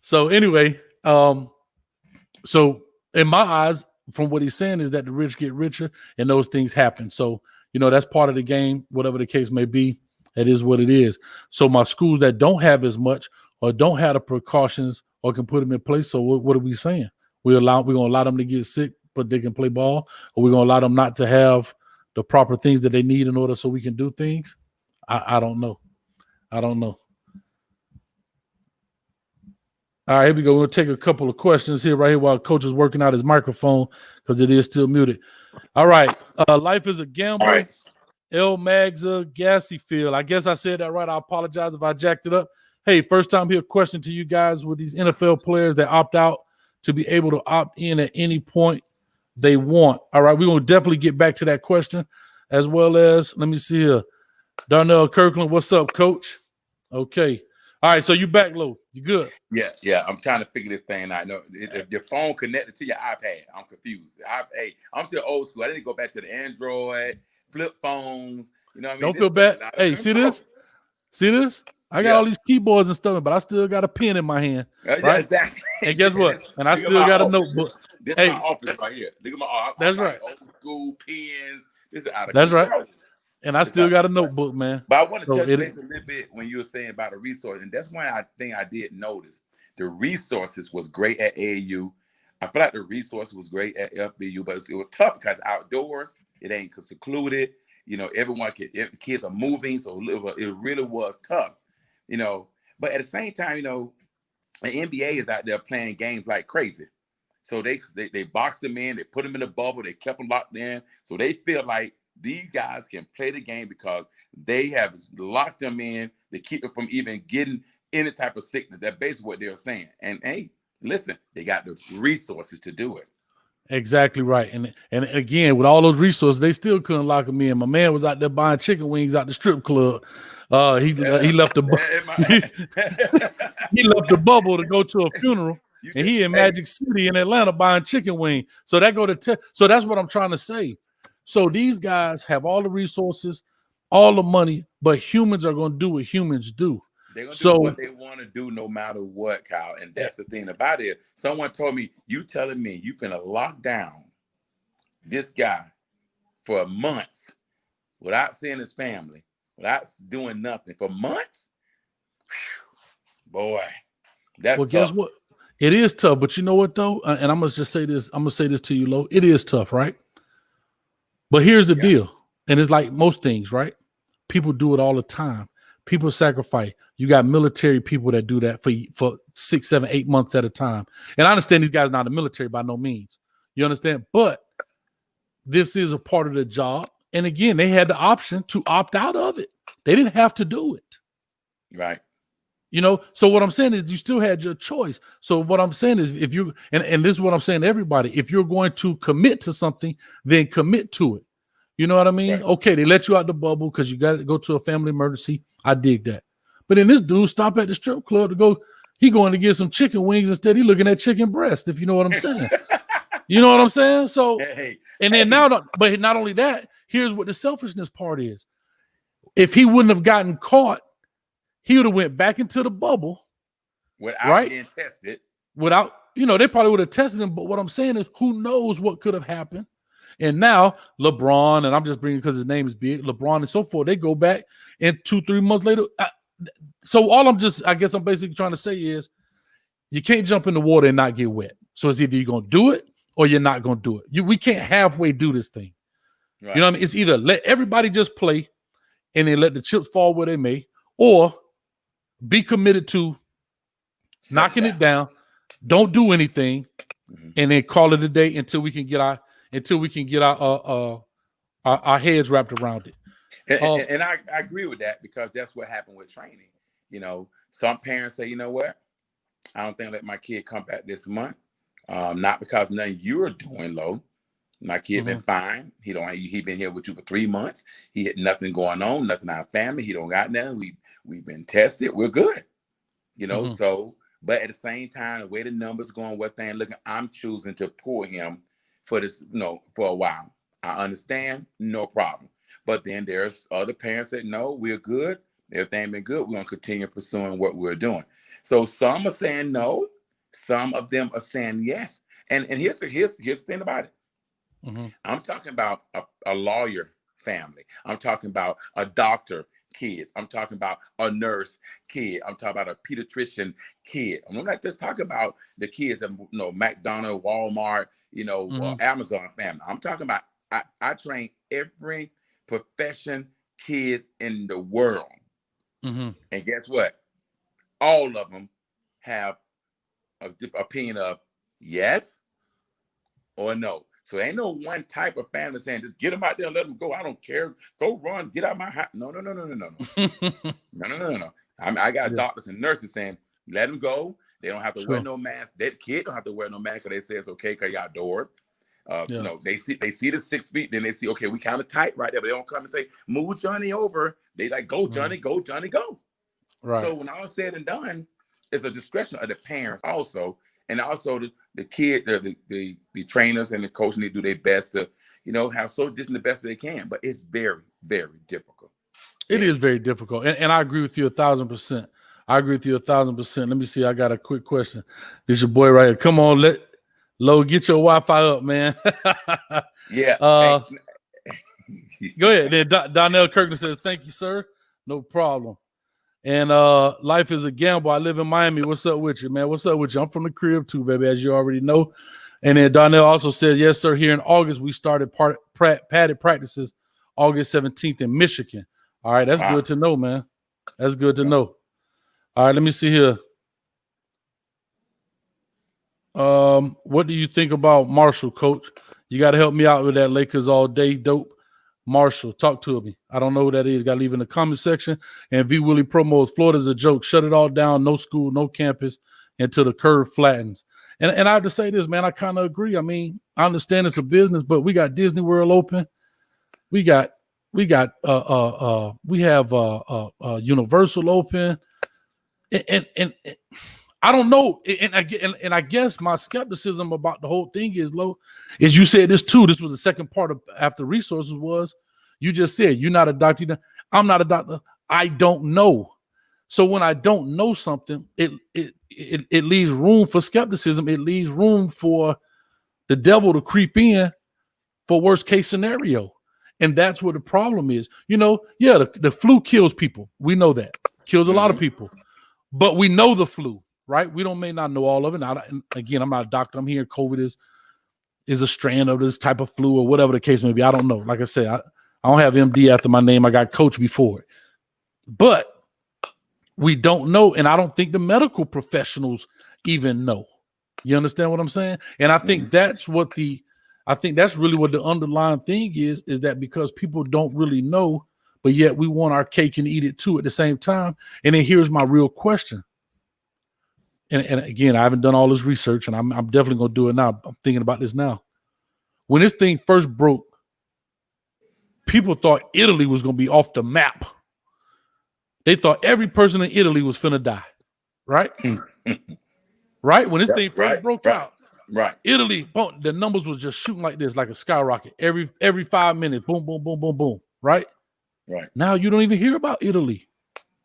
So anyway, so in my eyes, from what he's saying is that the rich get richer and those things happen. So, you know, that's part of the game, whatever the case may be. It is what it is. So my schools that don't have as much or don't have the precautions or can put them in place. So what are we saying? We're going to allow them to get sick, but they can play ball, or we're going to allow them not to have the proper things that they need in order so we can do things. I don't know. I don't know. All right, here we go. We'll take a couple of questions here right here while Coach is working out his microphone because it is still muted. All right. Life is a gamble. All right. El Magza Gassy Field. I guess I said that right. I apologize if I jacked it up. Hey, first time here, question to you guys with these NFL players that opt out to be able to opt in at any point they want. All right, we're going to definitely get back to that question as well as, let me see here. Darnell Kirkland, what's up, Coach? Okay. All right, so you back low. You good? Yeah. I'm trying to figure this thing out. No, if your phone connected to your iPad, I'm confused. I'm still old school. I didn't go back to the Android, flip phones. You know what I mean? Don't feel bad. Hey, see this? See this? I got all these keyboards and stuff, but I still got a pen in my hand. Right? Yeah, exactly. And guess what? And I still got a notebook. This is my office right here. Look at my office. That's right. Old school pens. This is out of That's control. right. And I still got a notebook, man. But I want to touch base a little bit when you were saying about the resources. And that's one thing I did notice. The resources was great at AAU. I feel like the resources was great at FBU, but it was tough because outdoors, it ain't secluded. You know, kids are moving, so it really was tough. You know, but at the same time, you know, the NBA is out there playing games like crazy. So they boxed them in, they put them in the bubble, they kept them locked in. So they feel like these guys can play the game because they have locked them in. They keep them from even getting any type of sickness. That's basically what they're saying. And hey, listen, they got the resources to do it. Exactly right. And again, with all those resources, they still couldn't lock him in. My man was out there buying chicken wings out the strip club. He left the he left the bubble to go to a funeral, and he in Magic City in Atlanta buying chicken wing. So that so that's what I'm trying to say. So these guys have all the resources, all the money, but humans are going to do what humans do. They're going to do what they want to do no matter what, Kyle. And that's the thing about it. Someone told me, you telling me you finna lock down this guy for months without seeing his family, without doing nothing for months? Whew. Boy, that's tough. Guess what? It is tough, but you know what, though? And I'm going to just say this. I'm going to say this to you, Lo. It is tough, right? But here's the deal. And it's like most things, right? People do it all the time. People sacrifice. You got military people that do that for 6, 7, 8 months at a time. And I understand these guys are not in the military by no means. You understand? But this is a part of the job. And again, they had the option to opt out of it. They didn't have to do it. Right. You know, so what I'm saying is you still had your choice. So what I'm saying is if you, and this is what I'm saying to everybody, if you're going to commit to something, then commit to it. You know what I mean? Right. Okay, they let you out the bubble because you got to go to a family emergency. I dig that. But then this dude stopped at the strip club to go, he going to get some chicken wings instead. He looking at chicken breast, if you know what I'm saying. You know what I'm saying? So, but not only that, here's what the selfishness part is. If he wouldn't have gotten caught, he would have went back into the bubble without being tested. Without they probably would have tested him. But what I'm saying is, who knows what could have happened? And now LeBron, and I'm just bringing because his name is big, LeBron and so forth, they go back and 2-3 months later. So I guess I'm basically trying to say is, you can't jump in the water and not get wet. So it's either you're going to do it or you're not going to do it. We can't halfway do this thing. Right. You know what I mean? It's either let everybody just play and then let the chips fall where they may, or be committed to knocking it down, don't do anything, and then call it a day until we can get our heads wrapped around it. And I agree with that, because that's what happened with training. Some parents say, you know what? I don't think I'll let my kid come back this month. Not because nothing you're doing, Lo. My kid been fine. He been here with you for 3 months. He had nothing going on, nothing in our family. He don't got nothing. We've been tested. We're good. So, but at the same time, the way the numbers going, what thing looking, I'm choosing to pull him for this, for a while. I understand, no problem. But then there's other parents that know we're good. Everything been good. We're gonna continue pursuing what we're doing. So some are saying no, some of them are saying yes. And here's the thing about it. I'm talking about a lawyer family. I'm talking about a doctor kids. I'm talking about a nurse kid. I'm talking about a pediatrician kid. I'm not just talking about the kids at McDonald's, Walmart, Amazon family. I'm talking about I train every profession kids in the world. And guess what? All of them have an opinion of yes or no. So ain't no one type of family saying just get them out there and let them go. I don't care. Go run. Get out my house. No. No. I got doctors and nurses saying let them go. They don't have to wear no mask. That kid don't have to wear no mask. So they say it's okay because y'all outdoors. They see the 6 feet. Then they see okay, we kind of tight right there. But they don't come and say move Johnny over. They like go Johnny, go Johnny, go. Right. So when all said and done, it's a discretion of the parents also. And also the kid, the trainers and the coach need to do their best to, have social distance the best they can. But it's very, very difficult. It is very difficult. And I agree with you 1,000%. I agree with you 1,000%. Let me see. I got a quick question. This your boy right here. Come on, let Lo get your Wi-Fi up, man. Yeah. Go ahead. Then Donnell Kirkland says, thank you, sir. No problem. And life is a gamble. I live in Miami. What's up with you, man? What's up with you? I'm from the crib too, baby, as you already know. And then Donnell also says, yes, sir. Here in August, we started padded practices August 17th in Michigan. All right, that's good to know, man. That's good to know. All right, let me see here. What do you think about Marshall, coach? You got to help me out with that Lakers all day dope. Marshall, talk to me. I don't know who that is. Got to leave in the comment section. And V Willie promos, Florida's a joke. Shut it all down. No school, no campus until the curve flattens. And I have to say this, man, I kind of agree. I mean, I understand it's a business, but we got Disney World open. We have Universal open. And I don't know. And I guess my skepticism about the whole thing is you said this too. This was the second part of after resources was you just said you're not a doctor. I'm not a doctor. I don't know. So when I don't know something, it leaves room for skepticism. It leaves room for the devil to creep in for worst case scenario. And that's what the problem is. The flu kills people. We know that. Kills a lot of people. But we know the flu. Right? We may not know all of it. I'm not a doctor. I'm here. COVID is a strand of this type of flu or whatever the case may be. I don't know. Like I said, I don't have MD after my name. I got coach before it. But we don't know. And I don't think the medical professionals even know. You understand what I'm saying? And I think that's really what the underlying thing is that because people don't really know, but yet we want our cake and eat it too at the same time. And then here's my real question. And again, I haven't done all this research, and I'm definitely going to do it now. I'm thinking about this now. When this thing first broke, people thought Italy was going to be off the map. They thought every person in Italy was finna die, right? Right? When this thing first broke out, right? Italy, the numbers was just shooting like this, like a skyrocket. Every 5 minutes, boom, boom, boom, boom, boom, right? Right. Now you don't even hear about Italy.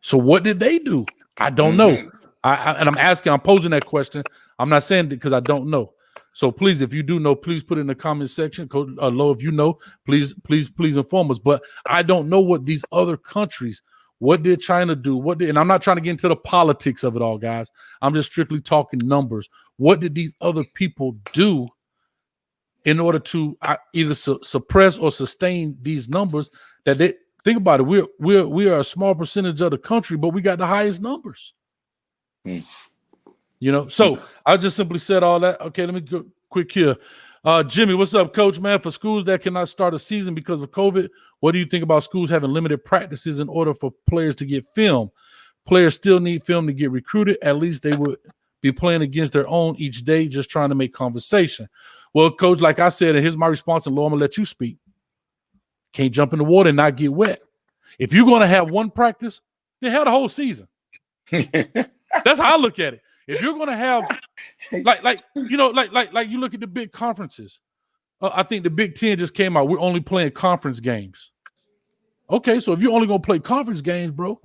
So what did they do? I don't know. And I'm posing that question. I'm not saying it because I don't know. So please, if you do know, please put it in the comment section. Coach Low, if you know, please inform us. But I don't know what these other countries, what did China do? And I'm not trying to get into the politics of it all, guys. I'm just strictly talking numbers. What did these other people do in order to either suppress or sustain these numbers? That they think about it. We are a small percentage of the country, but we got the highest numbers. You know, so I just simply said all that. Okay, let me go quick here. Jimmy, what's up, Coach, man? For schools that cannot start a season because of COVID, what do you think about schools having limited practices in order for players to get film? Players still need film to get recruited. At least they would be playing against their own each day, just trying to make conversation. Well, Coach, like I said, and here's my response, and Lord, I'm going to let you speak. Can't jump in the water and not get wet. If you're going to have one practice, then have the whole season. That's how I look at it. If you're going to have, like you look at the big conferences. I think the Big Ten just came out. We're only playing conference games. Okay, so if you're only going to play conference games, bro,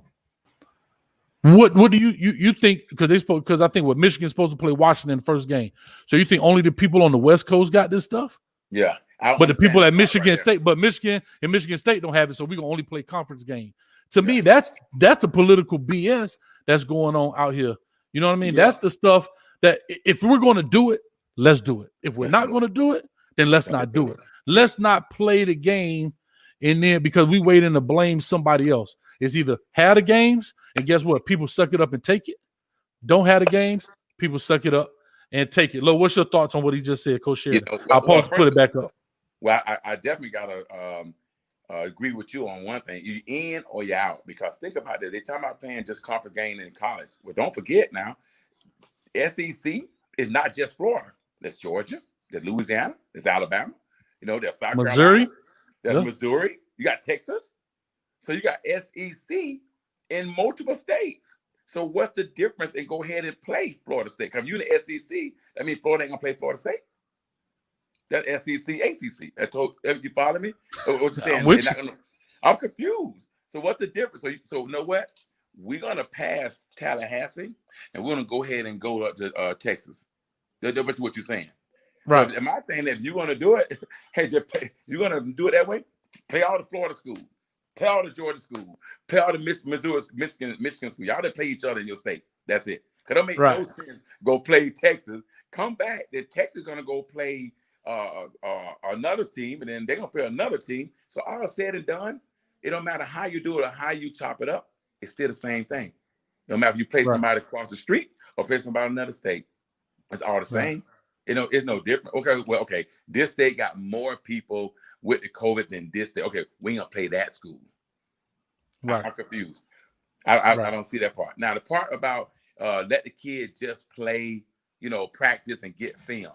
what do you think? Because I think Michigan's supposed to play Washington the first game. So you think only the people on the West Coast got this stuff? Yeah. But the people at Michigan State, but Michigan and Michigan State don't have it, so we're gonna only play conference game. To me, that's the political BS that's going on out here. You know what I mean? Yeah. That's the stuff that if we're going to do it, let's do it. If we're not going to do it, then let's not do it. Let's not play the game and then because we waiting to blame somebody else. It's either have the games and guess what? People suck it up and take it. Don't have the games, people suck it up and take it. Lo, what's your thoughts on what he just said, Coach Sheridan? I'll put it back up. Well, I definitely gotta agree with you on one thing. You in or you out, because think about this. They're talking about playing just conference game in college. Well, don't forget now, SEC is not just Florida. There's Georgia, there's Louisiana, there's Alabama, there's South Missouri, Carolina, there's Missouri, you got Texas. So you got SEC in multiple states. So what's the difference in go ahead and play Florida State? Because you in the SEC, that means Florida ain't gonna play Florida State. That SEC, ACC. You follow me? What you saying? I'm confused. So what's the difference? So you know what? We're gonna pass Tallahassee, and we're gonna go ahead and go up to Texas. That's what you're saying, right? So am I saying that if you're gonna do it, hey, you're gonna do it that way? Play all the Florida schools, play all the Georgia schools, play all the Missouri, Michigan schools. Y'all didn't play each other in your state. That's it. Cause it don't make no sense. Go play Texas, come back. Then Texas is gonna go play another team, and then they're gonna play another team. So all said and done, it don't matter how you do it or how you chop it up, it's still the same thing. No matter if you play somebody across the street or play somebody in another state, it's all the same. It's no different. Okay, this state got more people with the COVID than this state. Okay, we ain't gonna play that school. Right. I'm confused. I don't see that part. Now the part about let the kid just play, practice and get film.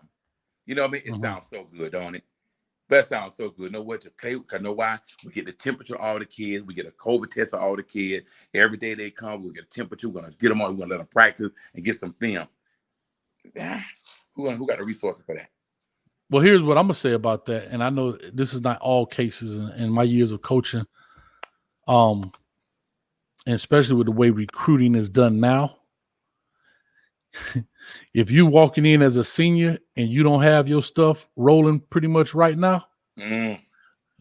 You know what I mean? It sounds so good, don't it? But it sounds so good. Know what to play with? Because know why? We get the temperature of all the kids. We get a COVID test of all the kids. Every day they come, we get a temperature. We're going to get them on. We're going to let them practice and get some film. Who got the resources for that? Well, here's what I'm going to say about that. And I know this is not all cases in my years of coaching, and especially with the way recruiting is done now. If you walking in as a senior and you don't have your stuff rolling pretty much right now,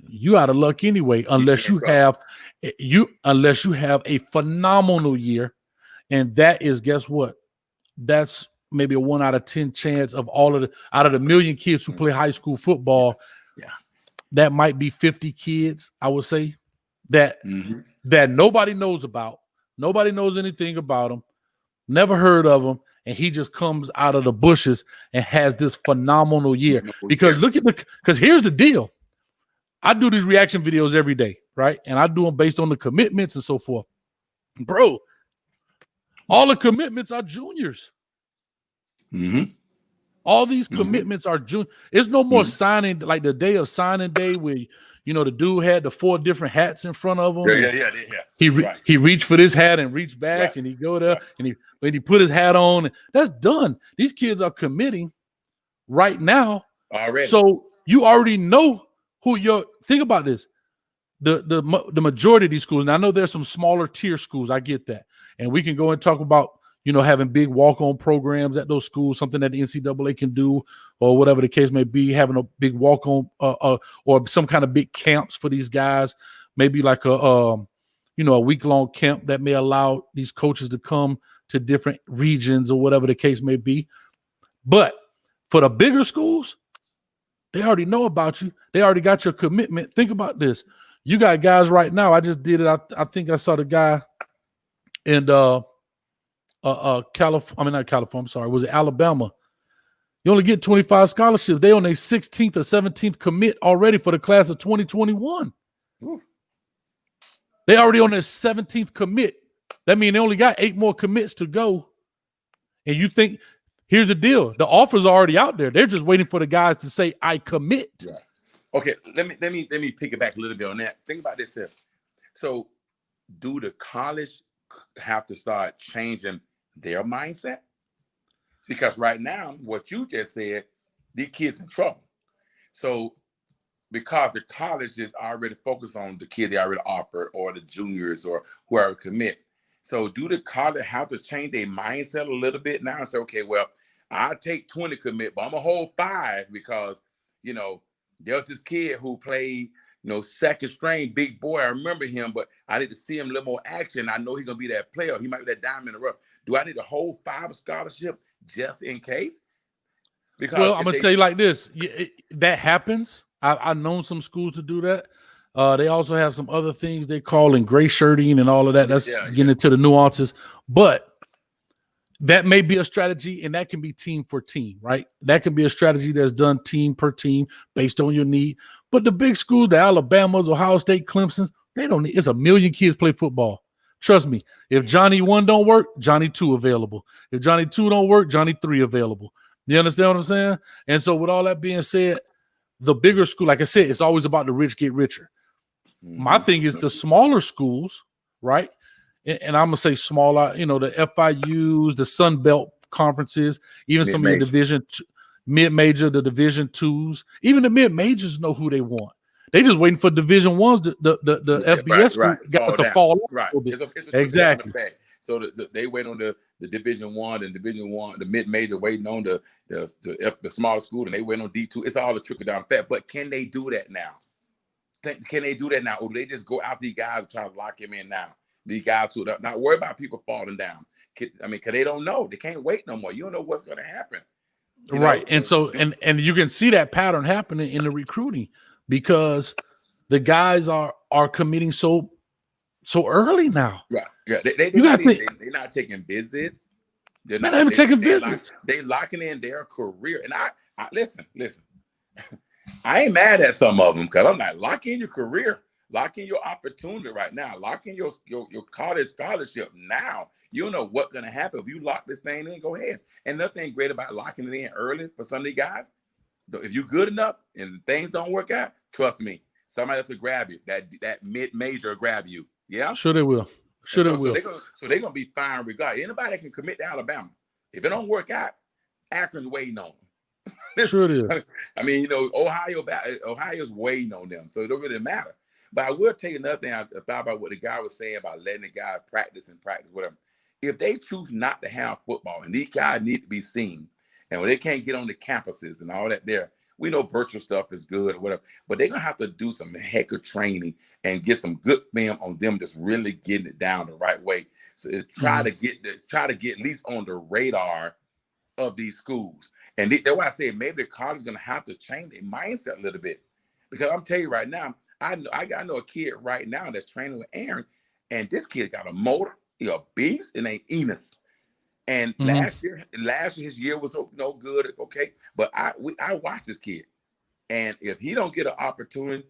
you out of luck anyway, unless you have a phenomenal year. And that is, guess what? That's maybe a 1 out of 10 chance of out of the million kids who play high school football. Yeah. That might be 50 kids, I would say, that nobody knows about. Nobody knows anything about them. Never heard of them. And he just comes out of the bushes and has this phenomenal year. Because because here's the deal. I do these reaction videos every day, right? And I do them based on the commitments and so forth. Bro, all the commitments are juniors. All these commitments are junior. It's no more signing, like the day of signing day where, the dude had the 4 different hats in front of him. Yeah. He reached for this hat and reached back and he go there and he put his hat on. That's done. These kids are committing right now. Already. So you already know who think about this. The majority of these schools, and I know there's some smaller tier schools, I get that. And we can go and talk about, having big walk-on programs at those schools, something that the NCAA can do, or whatever the case may be, having a big walk-on or some kind of big camps for these guys, maybe like a week-long camp that may allow these coaches to come to different regions or whatever the case may be. But for the bigger schools, they already know about you. They already got your commitment. Think about this. You got guys right now. I just did it. I think I saw the guy in California. Not California. I'm sorry. Was it Alabama? You only get 25 scholarships. They on their 16th or 17th commit already for the class of 2021. Ooh. They already on their 17th commit. That means they only got 8 more commits to go. And you think, here's the deal. The offers are already out there. They're just waiting for the guys to say, I commit. Yeah. Okay, let me pick it back a little bit on that. Think about this here. So do the college have to start changing their mindset? Because right now, what you just said, these kids in trouble. So because the college is already focused on the kids they already offered or the juniors or whoever commit. So do the college have to change their mindset a little bit now and say, okay, well, I'll take 20 commit, but I'm going to hold 5 because, there was this kid who played, second string, big boy. I remember him, but I need to see him a little more action. I know he's going to be that player. He might be that diamond in the rough. Do I need to hold 5 scholarship just in case? Because I'm going to tell you like this. That happens. I've known some schools to do that. They also have some other things they call in gray shirting and all of that. That's getting into the nuances. But that may be a strategy, and that can be team for team, right? That can be a strategy that's done team per team based on your need. But the big schools, the Alabamas, Ohio State, Clemson's, they don't need. It's a million kids play football. Trust me. If Johnny 1 don't work, Johnny 2 available. If Johnny 2 don't work, Johnny 3 available. You understand what I'm saying? And so with all that being said, the bigger school, like I said, it's always about the rich get richer. Mm-hmm. My thing is the smaller schools, right? And I'm going to say smaller, the FIUs, the Sun Belt conferences, even some of the mid-major, the Division 2s, even the mid-majors know who they want. They just waiting for Division 1s, the FBS guys to fall off. Right. A little bit. It's a exactly. So they wait on the Division 1 and Division 1, the mid-major waiting on the smaller school, and they wait on D2. It's all a trickle-down effect. But can they do that now? Can they do that now? Or do they just go out these guys and try to lock him in now? These guys who are not worried about people falling down. Because they don't know. They can't wait no more. You don't know what's going to happen. Right. And so you can see that pattern happening in the recruiting because the guys are committing so early now. Right. Yeah. They're not taking visits. They're not even taking visits. They're locking in their career. And I listen. I ain't mad at some of them because I'm like, lock in your career. Lock in your opportunity right now. Lock in your college scholarship now. You don't know what's going to happen. If you lock this thing in, go ahead. And another thing great about locking it in early for some of these guys, if you're good enough and things don't work out, trust me, somebody else will grab you. That mid-major will grab you. Yeah? Sure they will. So they're going to be fine regardless. Anybody that can commit to Alabama, if it don't work out, Akron's waiting on them. Sure it is. I mean, Ohio's waiting on them, so it don't really matter. But I will tell you another thing. I thought about what the guy was saying about letting the guy practice, whatever. If they choose not to have football, and these guys need to be seen, and when they can't get on the campuses and all that there, we know virtual stuff is good or whatever, but they're going to have to do some heck of training and get some good film on them just really getting it down the right way. So try to get at least on the radar of these schools. And that's why I say maybe the college is going to have to change their mindset a little bit. Because I'm telling you right now, I know a kid right now that's training with Aaron, and this kid got a motor, he's a beast, and ain't Enos. And last year his year was no good, okay. But I watched this kid, and if he don't get an opportunity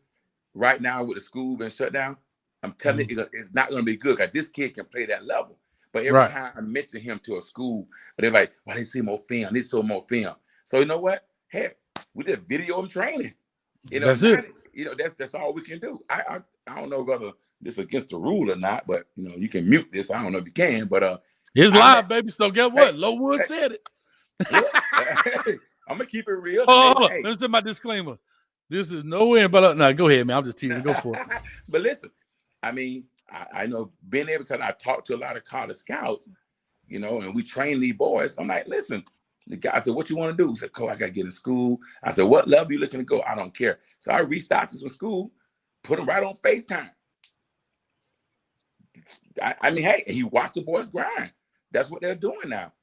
right now with the school being shut down, I'm telling you, it's not going to be good. Because this kid can play that level. But every time I mention him to a school, they're like, "Well, they see more film. They saw more film." So you know what? Heck, we did video him training. That's it. That's all we can do. I don't know whether this is against the rule or not, but you can mute this. I don't know if you can, but it's live, baby. So get what? Lowood said it. I'm gonna keep it real. Hold on. Let me say my disclaimer. This is nowhere but no. Go ahead, man. I'm just teasing. Go for it. But listen, I mean, I know being able, because I talked to a lot of college scouts. you know, and we train these boys. I'm like, listen, the guy said, what you want to do? He said, Coach, I got to get in school. I said, what level you looking to go? I don't care. So I reached out to some school, put them right on FaceTime. I mean, hey, he watched the boys grind. That's what they're doing now.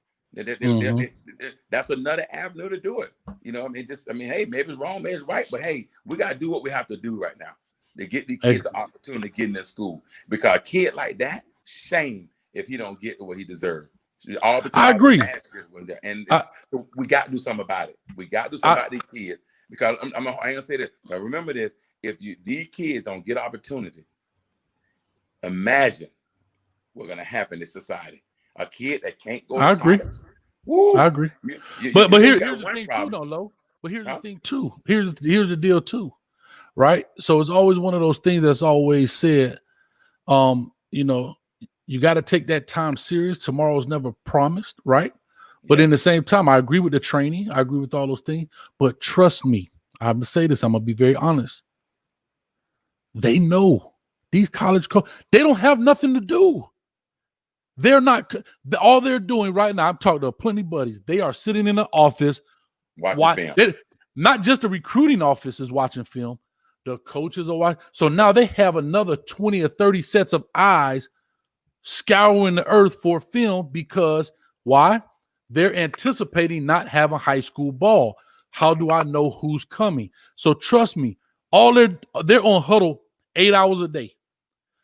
That's another avenue to do it. You know, I mean, hey, maybe it's wrong, maybe it's right, but hey, we got to do what we have to do right now to get these kids the opportunity to get in their school. Because a kid like that, shame if he don't get what he deserves. All because I agree. And we got to do something about it. We got to do something about these kids. Because I ain't gonna say this, but remember this: if these kids don't get opportunity, imagine what's gonna happen in society. A kid that can't go. I agree. Woo, I agree. But here's the thing too, though, Lo. But here's the thing too. Here's the deal too, right? So it's always one of those things that's always said. You know, you got to take that time serious. Tomorrow's never promised, right? But in the same time, I agree with the training. I agree with all those things. But trust me, I'm gonna say this. I'm gonna be very honest. They know these college coaches. They don't have nothing to do. They're not. All they're doing right now. I'm talking to plenty of buddies. They are sitting in the office watching film. Not just the recruiting office is watching film. The coaches are watching. So now they have another 20 or 30 sets of eyes scouring the earth for film because why? They're anticipating not having high school ball. How do I know who's coming? So trust me, they're on huddle 8 hours a day.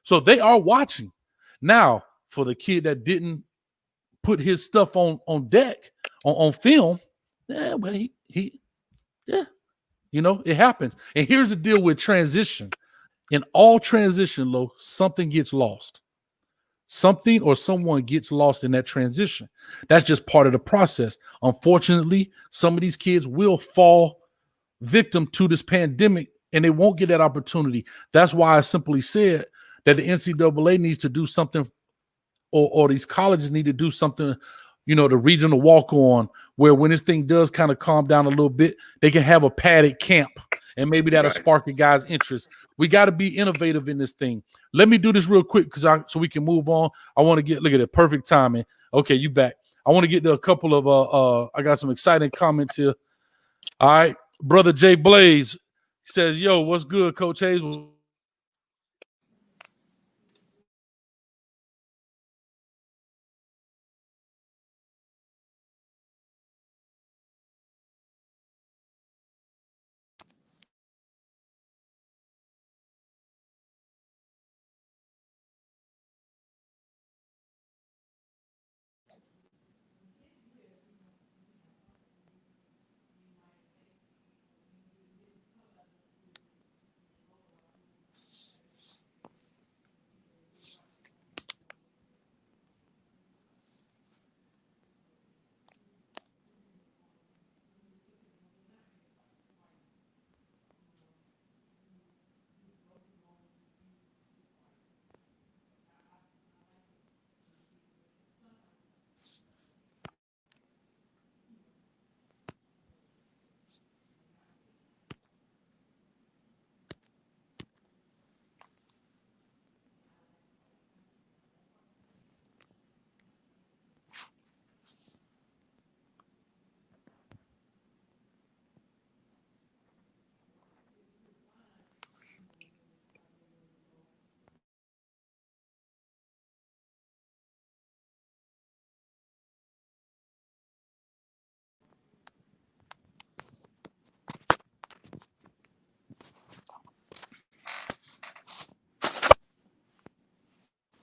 So they are watching. Now, for the kid that didn't put his stuff on deck, on film, well, you know, it happens. And here's the deal with transition. In all transition, Lo, something gets lost. Something or someone gets lost in that transition. That's just part of the process. Unfortunately, some of these kids will fall victim to this pandemic and they won't get that opportunity. That's why I simply said that the NCAA needs to do something, or these colleges need to do something, you know, the regional walk-on, where when this thing does kind of calm down a little bit, they can have a padded camp. And maybe that'll spark the guy's interest. We got to be innovative in this thing. Let me do this real quick so we can move on. I want to look at it, perfect timing. Okay, you back. I want to get to a couple of I got some exciting comments here. All right, brother Jay Blaze says, "Yo, what's good, Coach Hayes?"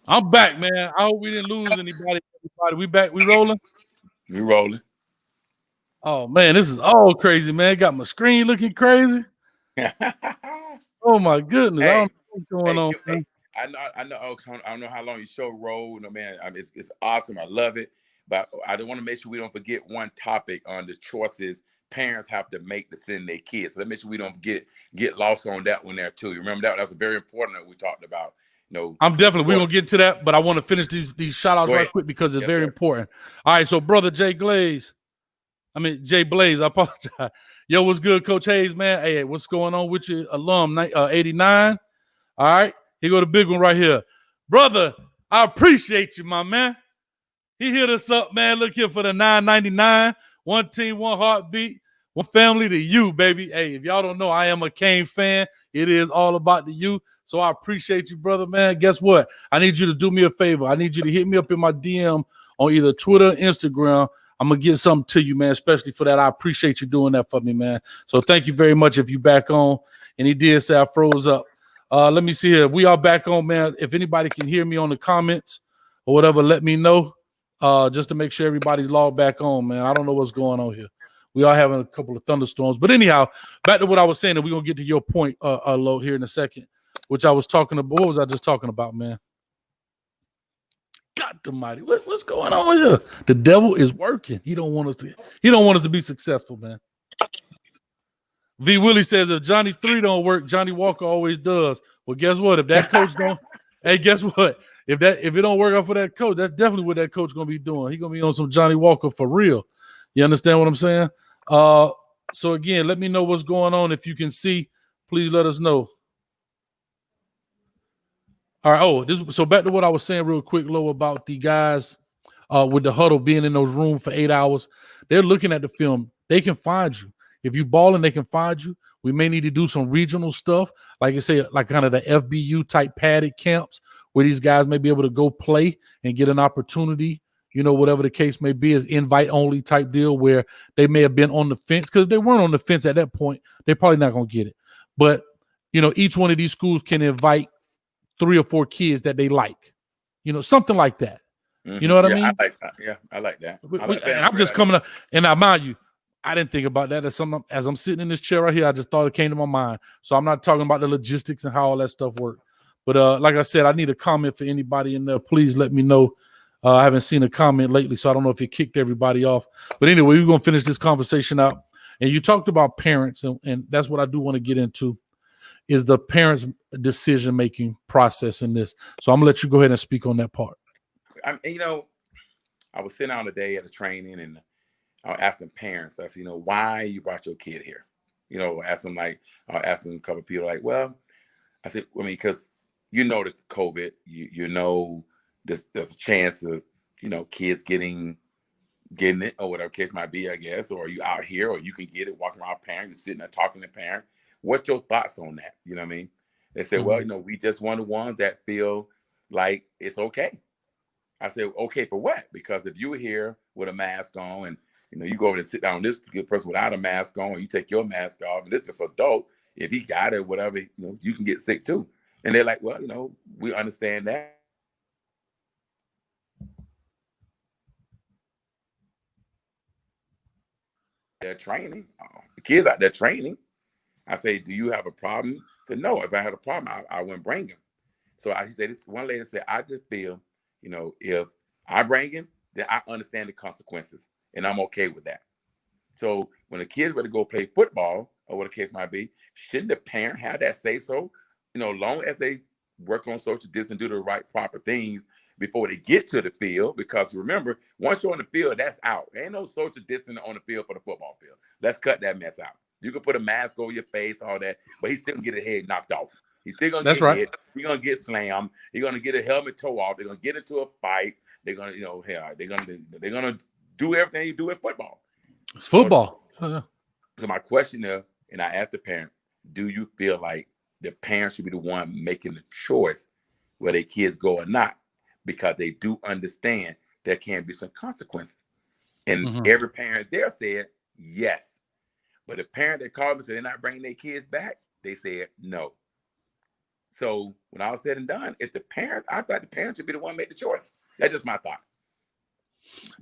I'm back, man. I hope we didn't lose anybody. We back. We rolling? We rolling. Oh, man, this is all crazy, man. Got my screen looking crazy. Oh, my goodness. Hey, I don't know what's going on, man. I don't know how long your show rolled. No, man, I mean, it's awesome. I love it. But I want to make sure we don't forget one topic on the choices parents have to make to send their kids. So let's make sure we don't get lost on that one there, too. You remember that? That was very important that we talked about. No, I'm definitely, we're going to get to that, but I want to finish these shout outs right quick because it's very important. All right, so brother Jay Blaze, I apologize. Yo, what's good, Coach Hayes, man? Hey, what's going on with your alum, 89? All right, here go the big one right here. Brother, I appreciate you, my man. He hit us up, man. Look here for the $9.99. One team, one heartbeat, one family to you, baby. Hey, if y'all don't know, I am a Kane fan. It is all about the you. So I appreciate you, brother, man. Guess what? I need you to do me a favor. I need you to hit me up in my DM on either Twitter or Instagram. I'm going to get something to you, man, especially for that. I appreciate you doing that for me, man. So thank you very much if you back on. And he did say I froze up. Let me see here. If we are back on, man, if anybody can hear me on the comments or whatever, let me know. Just to make sure everybody's logged back on, man. I don't know what's going on here. We are having a couple of thunderstorms. But anyhow, back to what I was saying, and we're going to get to your point, Lo, here in a second, which I was talking about. What was I just talking about, man? God almighty. What's going on here? The devil is working. He don't want us to be successful, man. V. Willie says if Johnny 3 don't work, Johnny Walker always does. Well, guess what? If that coach don't, hey, guess what? If it don't work out for that coach, that's definitely what that coach gonna be doing. He gonna be on some Johnny Walker for real. You understand what I'm saying? So again, let me know what's going on. If you can see, please let us know. All right. So back to what I was saying real quick, Lo, about the guys with the huddle being in those rooms for 8 hours. They're looking at the film. They can find you. If you balling, they can find you. We may need to do some regional stuff, like I say, like kind of the FBU type padded camps where these guys may be able to go play and get an opportunity, whatever the case may be, is invite only type deal where they may have been on the fence. Because if they weren't on the fence at that point, they're probably not going to get it. But, each one of these schools can invite 3 or 4 kids that they like, something like that. Mm-hmm. You know what I mean? I like that. And I'm just coming up, and I mind you, I didn't think about that as I'm sitting in this chair right here. I just thought it came to my mind. So I'm not talking about the logistics and how all that stuff works. But like I said, I need a comment for anybody in there. Please let me know. I haven't seen a comment lately, so I don't know if it kicked everybody off. But anyway, we're going to finish this conversation out. And you talked about parents, and that's what I do want to get into, is the parents' decision-making process in this. So I'm going to let you go ahead and speak on that part. I was sitting out today at a training, and I was asking parents, I said, why you brought your kid here? Asking a couple of people, like, well, I said, because the COVID, there's a chance of, kids getting it or whatever case might be, I guess, or you out here, or you can get it walking around parents, you're sitting there talking to parents. What's your thoughts on that? You know what I mean? They said, well, we just one of the ones that feel like it's okay. I said, okay, for what? Because if you're here with a mask on and, you go over and sit down with this person without a mask on, and you take your mask off, and it's just adult, if he got it, whatever, you can get sick too. And they're like, well, we understand that. They're training. The kids out there training. I say, do you have a problem? I said, no, if I had a problem, I wouldn't bring him. So he said, this one lady said, I just feel, if I bring him, then I understand the consequences, and I'm okay with that. So when the kids were to go play football, or what the case might be, shouldn't the parent have that say so? Long as they work on social distance, do the right proper things before they get to the field. Because remember, once you're on the field, that's out. There ain't no social distance on the field for the football field. Let's cut that mess out. You can put a mask over your face, all that, but he's still gonna get his head knocked off. He's still gonna get hit. He's gonna get slammed. He's gonna get a helmet toe off. They're gonna get into a fight. They're gonna, they're gonna do everything you do in football. It's football. So my question is, and I asked the parent, do you feel like the parents should be the one making the choice where their kids go or not? Because they do understand there can be some consequences. And every parent there said yes. But the parent that called me said they're not bringing their kids back, they said no. So when all said and done, if the parents, I thought the parents should be the one to make the choice. That's just my thought.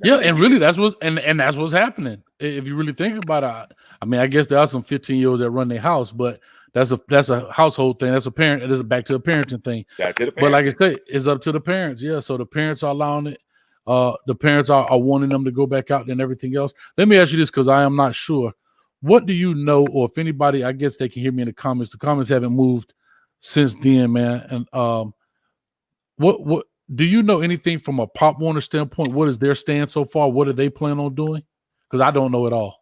And really that's what's happening. If you really think about it, I guess there are some 15-year-olds that run their house, but that's a household thing. That's a parent. It is back to the parenting thing. But like I say, it's up to the parents. Yeah. So the parents are allowing it. The parents are wanting them to go back out and everything else. Let me ask you this, because I am not sure. What do you know, or if anybody, I guess they can hear me in the comments. The comments haven't moved since then, man. And what do you know anything from a Pop Warner standpoint? What is their stand so far? What are they planning on doing? Because I don't know at all.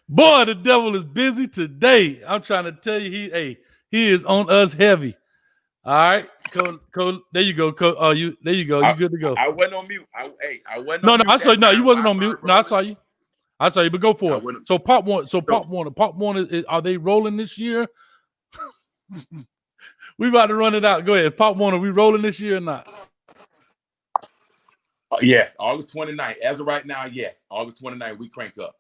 Boy, the devil is busy today. I'm trying to tell you, he is on us heavy. All right, Cole, there you go, Cole. Oh, there you go. You good to go. I wasn't on mute. I wasn't No, on mute. I saw you. No, you wasn't on mute. No, I brother. saw you. But go for it. So Pop Warner. Pop Warner. Are they rolling this year? We about to run it out. Go ahead, Pop Warner. We rolling this year or not? Yes, August 29th. As of right now, yes, August 29th. We crank up.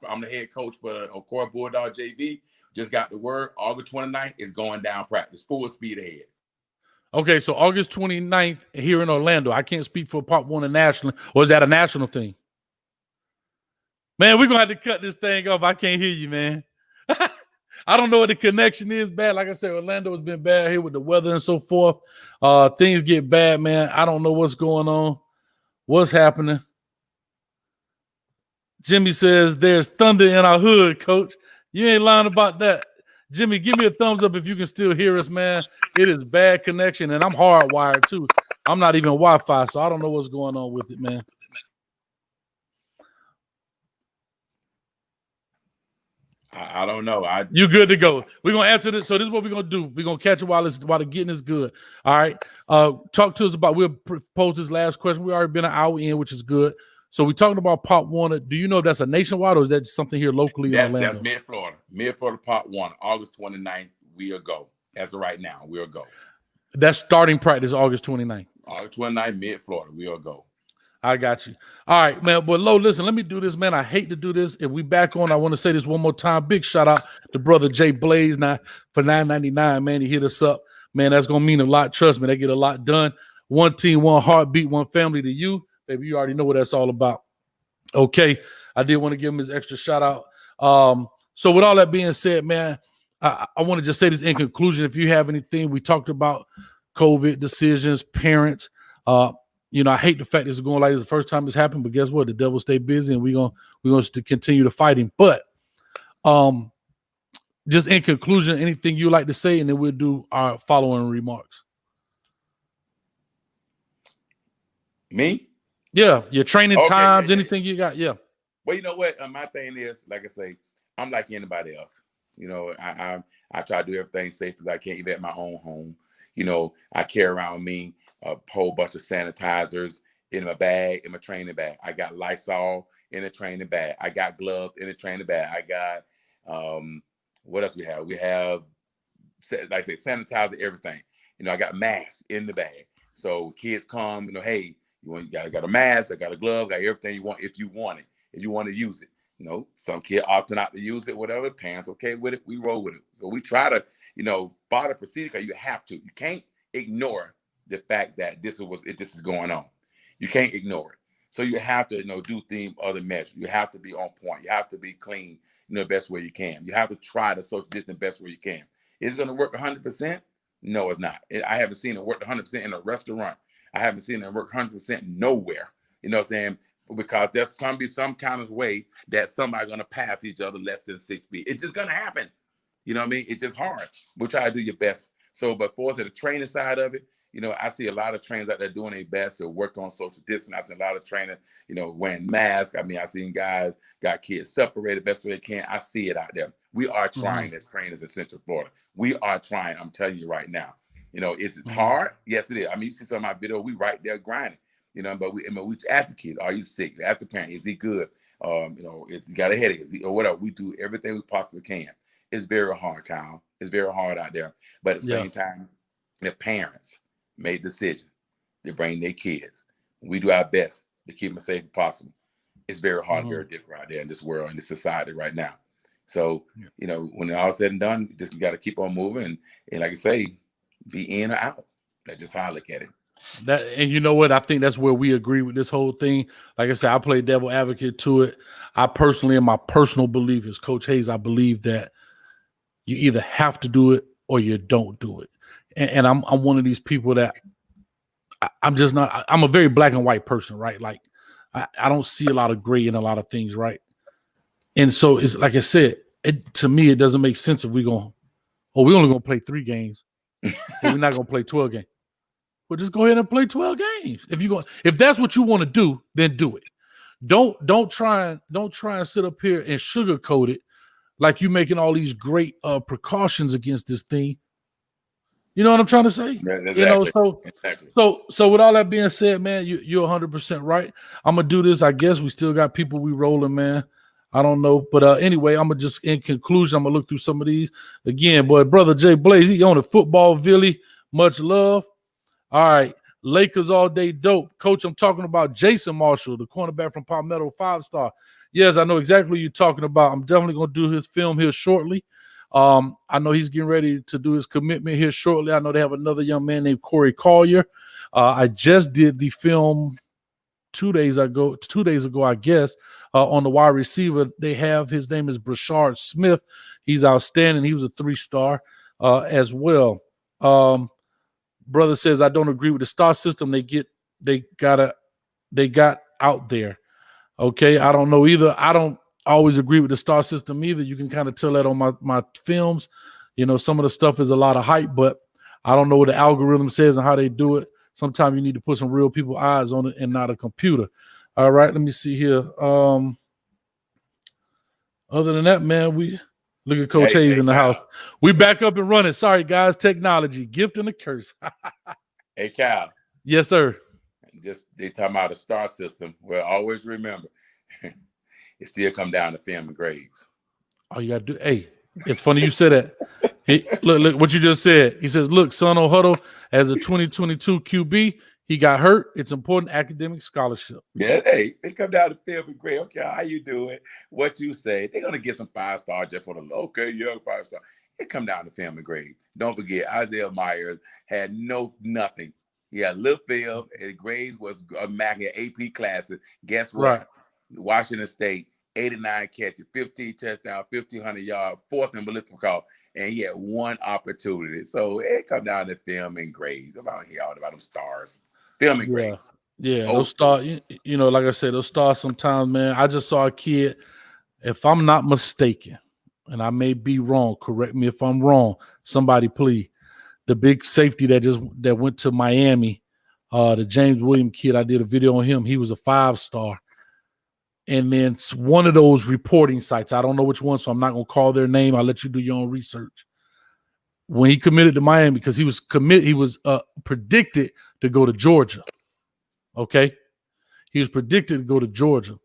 I'm the head coach for Ocoee Bulldog JV. Just got the word. August 29th is going down practice, full speed ahead. Okay, so August 29th here in Orlando. I can't speak for Pop Warner nationally, or is that a national thing? Man, we're gonna have to cut this thing off. I can't hear you, man. I don't know what the connection is. Bad. Like I said, Orlando has been bad here with the weather and so forth. Things get bad, man. I don't know what's going on. What's happening? Jimmy says there's thunder in our hood, Coach. You ain't lying about that. Jimmy, give me a thumbs up if you can still hear us, man. It is bad connection, and I'm hardwired too. I'm not even Wi-Fi, so I don't know what's going on with it, man. I don't know. You good to go. We're gonna answer this. So this is what we're gonna do. We're gonna catch it while the getting is good. All right. Talk to us about. We'll pose this last question. We already been an hour in, which is good. So we're talking about Pop Warner. Do you know if that's a nationwide or is that something here locally in Orlando? That's Mid-Florida. Mid-Florida Pop Warner. August 29th, we'll go. As of right now, we'll go. That's starting practice August 29th. August 29th, Mid-Florida, we'll go. I got you. All right, man. But Lo, listen, let me do this, man. I hate to do this. If we back on, I want to say this one more time. Big shout out to brother Jay Blaze now for $9.99, man. He hit us up. Man, that's gonna mean a lot. Trust me, they get a lot done. One team, one heartbeat, one family to you. Baby, you already know what that's all about. Okay. I did want to give him his extra shout out. So with all that being said, man, I want to just say this in conclusion. If you have anything, we talked about COVID decisions, parents. You know, I hate the fact this is going like this the first time it's happened, but guess what? The devil stay busy, and we're gonna continue to fight him. But just in conclusion, anything you like to say, and then we'll do our following remarks. Me? Yeah, your training times, anything you got. Yeah. Well, you know what? My thing is, like I say, I'm like anybody else. You know, I try to do everything safe as I can, even at my own home. You know, I carry around me a whole bunch of sanitizers in my bag, in my training bag. I got Lysol in the training bag. I got gloves in the training bag. I got what else we have? We have, like I say, sanitizer, everything. You know, I got masks in the bag. So kids come, you know, hey, you got a mask, I got a glove, got everything you want if you want it, if you want to use it. You know, some kid opting not to use it, whatever. Parents okay with it, we roll with it. So we try to, you know, follow the procedure because you have to. You can't ignore the fact that this is going on. You can't ignore it. So you have to, you know, do other measures. You have to be on point. You have to be clean, you know, the best way you can. You have to try to social distance the best way you can. Is it going to work 100%? No, it's not. I haven't seen it work 100% in a restaurant. I haven't seen it work 100% nowhere. You know what I'm saying? Because there's going to be some kind of way that somebody's going to pass each other less than 6 feet. It's just going to happen. You know what I mean? It's just hard. We'll try to do your best. So, but for the training side of it, you know, I see a lot of trainers out there doing their best to work on social distance. I see a lot of trainers, you know, wearing masks. I mean, I've seen guys got kids separated best way they can. I see it out there. We are trying as trainers in Central Florida. We are trying. I'm telling you right now. You know, is it hard? Yes, it is. I mean, you see some of my video, we right there grinding. You know, but we ask the kid, are you sick? Ask the parent, is he good? You know, is he got a headache? Is he, or whatever. We do everything we possibly can. It's very hard, Kyle. It's very hard out there. But at the same time, the parents made decisions to bring their kids. We do our best to keep them as safe as possible. It's very hard and very difficult out there in this world, in this society right now. So, you know, when it's all said and done, you just got to keep on moving. And like I say, be in or out. That's just how I look at it. And you know what? I think that's where we agree with this whole thing. Like I said, I play devil advocate to it. I personally, in my personal belief as Coach Hayes, I believe that you either have to do it or you don't do it. And I'm one of these people that I'm just not. I'm a very black and white person, right? Like I don't see a lot of gray in a lot of things, right? And so it's like I said, to me, it doesn't make sense if we're only going to play 3 games. But we're not going to play 12 games. Well, just go ahead and play 12 games. If that's what you want to do, then do it. Don't try and sit up here and sugarcoat it like you making all these great precautions against this thing. You know what I'm trying to say? Exactly. You know, Exactly. so with all that being said, man, you're 100% right. I'm gonna do this. I guess we still got people we rolling, man. I don't know, but anyway, I'm gonna just in conclusion, I'm gonna look through some of these again. Boy, brother Jay Blaze, he on the football Villy. Much love. All right, Lakers all day dope. Coach, I'm talking about Jason Marshall, the cornerback from Palmetto, 5-star. Yes, I know exactly what you're talking about. I'm definitely gonna do his film here shortly. I know he's getting ready to do his commitment here shortly. I know they have another young man named Corey Collier. I just did the film 2 days ago, I guess, on the wide receiver. They have his name is Brashard Smith. He's outstanding. He was a 3-star as well. Brother says, I don't agree with the star system they got out there. Okay, I don't know either. I don't always agree with the star system either. You can kind of tell that on my films. You know, some of the stuff is a lot of hype, but I don't know what the algorithm says and how they do it. Sometimes you need to put some real people eyes on it and not a computer. All right, let me see here. Other than that, man, we look at Coach Hayes in the house. We back up and running. Sorry, guys. Technology, gift and a curse. Hey, Cal. Yes, sir. Just they talking about a star system. Well, always remember, it still come down to film and grades. All you got to do. Hey, it's funny you said that. Look what you just said. He says, look, Son O'Huddle as a 2022 QB, he got hurt. It's important academic scholarship. Yeah, hey, it come down to film and grade. Okay, how you doing? What you say? They're gonna get some 5-star just for the okay, young 5-star. It come down to film and grade. Don't forget, Isaiah Myers had nothing. He had little film. His grades was MAC AP classes. Guess what? Right. Washington State, 89 catches, 15 touchdowns, 1,500 yards, 4th in ballistic call, and he had one opportunity. So it come down to film and grades. I'm out here all about them stars. Film and grades. Yeah, those stars, you know, like I said, those stars sometimes, man. I just saw a kid, if I'm not mistaken, and I may be wrong, correct me if I'm wrong, somebody please. The big safety that went to Miami, the James Williams kid, I did a video on him. He was a 5-star. And then one of those reporting sites, I don't know which one, so I'm not going to call their name. I'll let you do your own research. When he committed to Miami, because he was predicted to go to Georgia. Okay? He was predicted to go to Georgia.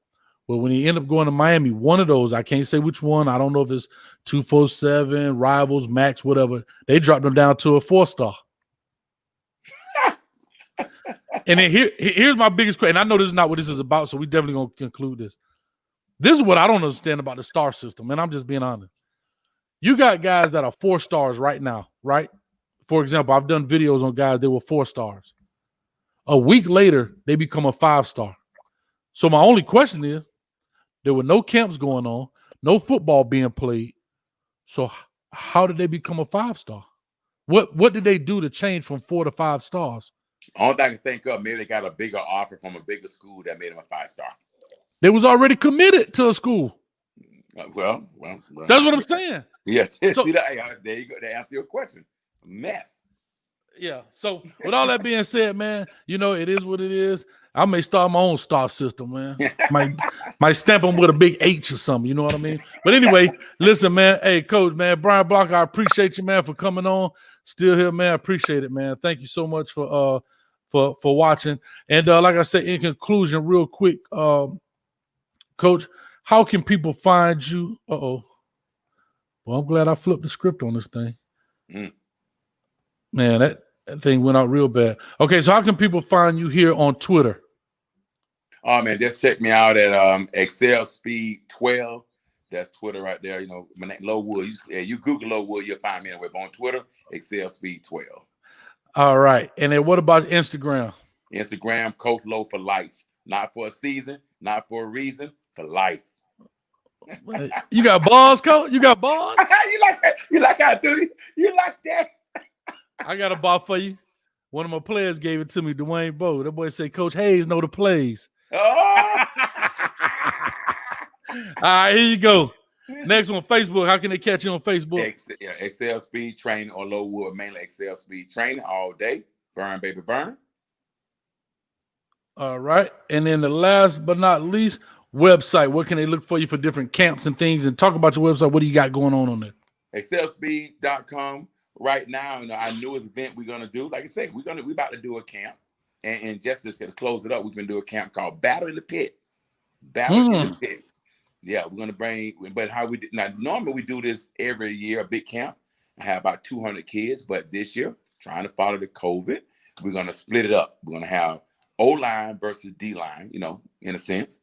Well, when he ended up going to Miami, one of those, I can't say which one. I don't know if it's 247, Rivals, Max, whatever. They dropped him down to a 4-star. And then here's my biggest question. I know this is not what this is about, so we definitely going to conclude this. This is what I don't understand about the star system, and I'm just being honest. You got guys that are 4 stars right now, right? For example, I've done videos on guys that were 4 stars. A week later, they become a 5-star. So my only question is, there were no camps going on, no football being played. So how did they become a 5-star? What did they do to change from 4 to 5 stars? Only thing I can think of, maybe they got a bigger offer from a bigger school that made them a 5-star. They was already committed to a school. Well. That's what I'm saying. Yes. So, see that? There you go. They answer your question. A mess. Yeah. So with all that being said, man, you know, it is what it is. I may start my own star system, man. Might stamp them with a big H or something. You know what I mean? But anyway, listen, man. Hey, Coach, man, Brian Block, I appreciate you, man, for coming on. Still here, man. I appreciate it, man. Thank you so much for watching. And like I said, in conclusion, real quick, Coach, how can people find you? Well, I'm glad I flipped the script on this thing. Man, that thing went out real bad. Okay, so how can people find you here on Twitter? Oh, man, just check me out at Excel Speed 12. That's Twitter right there. You know, my name Low Wood. You Google Low Wood, you'll find me anywhere. But on Twitter, Excel Speed 12. All right. And then what about Instagram? Instagram, Coach Low for life. Not for a season, not for a reason, for life. You got balls, Coach? You got balls? You like that? You like how I do it? You like that? I got a ball for you. One of my players gave it to me, Dwayne Bowe. That boy said, Coach Hayes know the plays. Oh. All right, here you go. Next one, Facebook. How can they catch you on Facebook? Excel Speed Training or Low Wood, mainly Excel Speed Training all day. Burn, baby, burn. All right. And then the last but not least, website, where can they look for you for different camps and things? And talk about your website. What do you got going on there? ExcelSpeed.com. Right now, our newest event we're gonna do, like I said, we're about to do a camp, and just to close it up, we're gonna do a camp called Battle in the Pit. Battle in the Pit. Yeah, we're gonna bring. But how we now? Normally we do this every year, a big camp. I have about 200 kids, but this year, trying to follow the COVID, we're gonna split it up. We're gonna have O-line versus D-line. In a sense.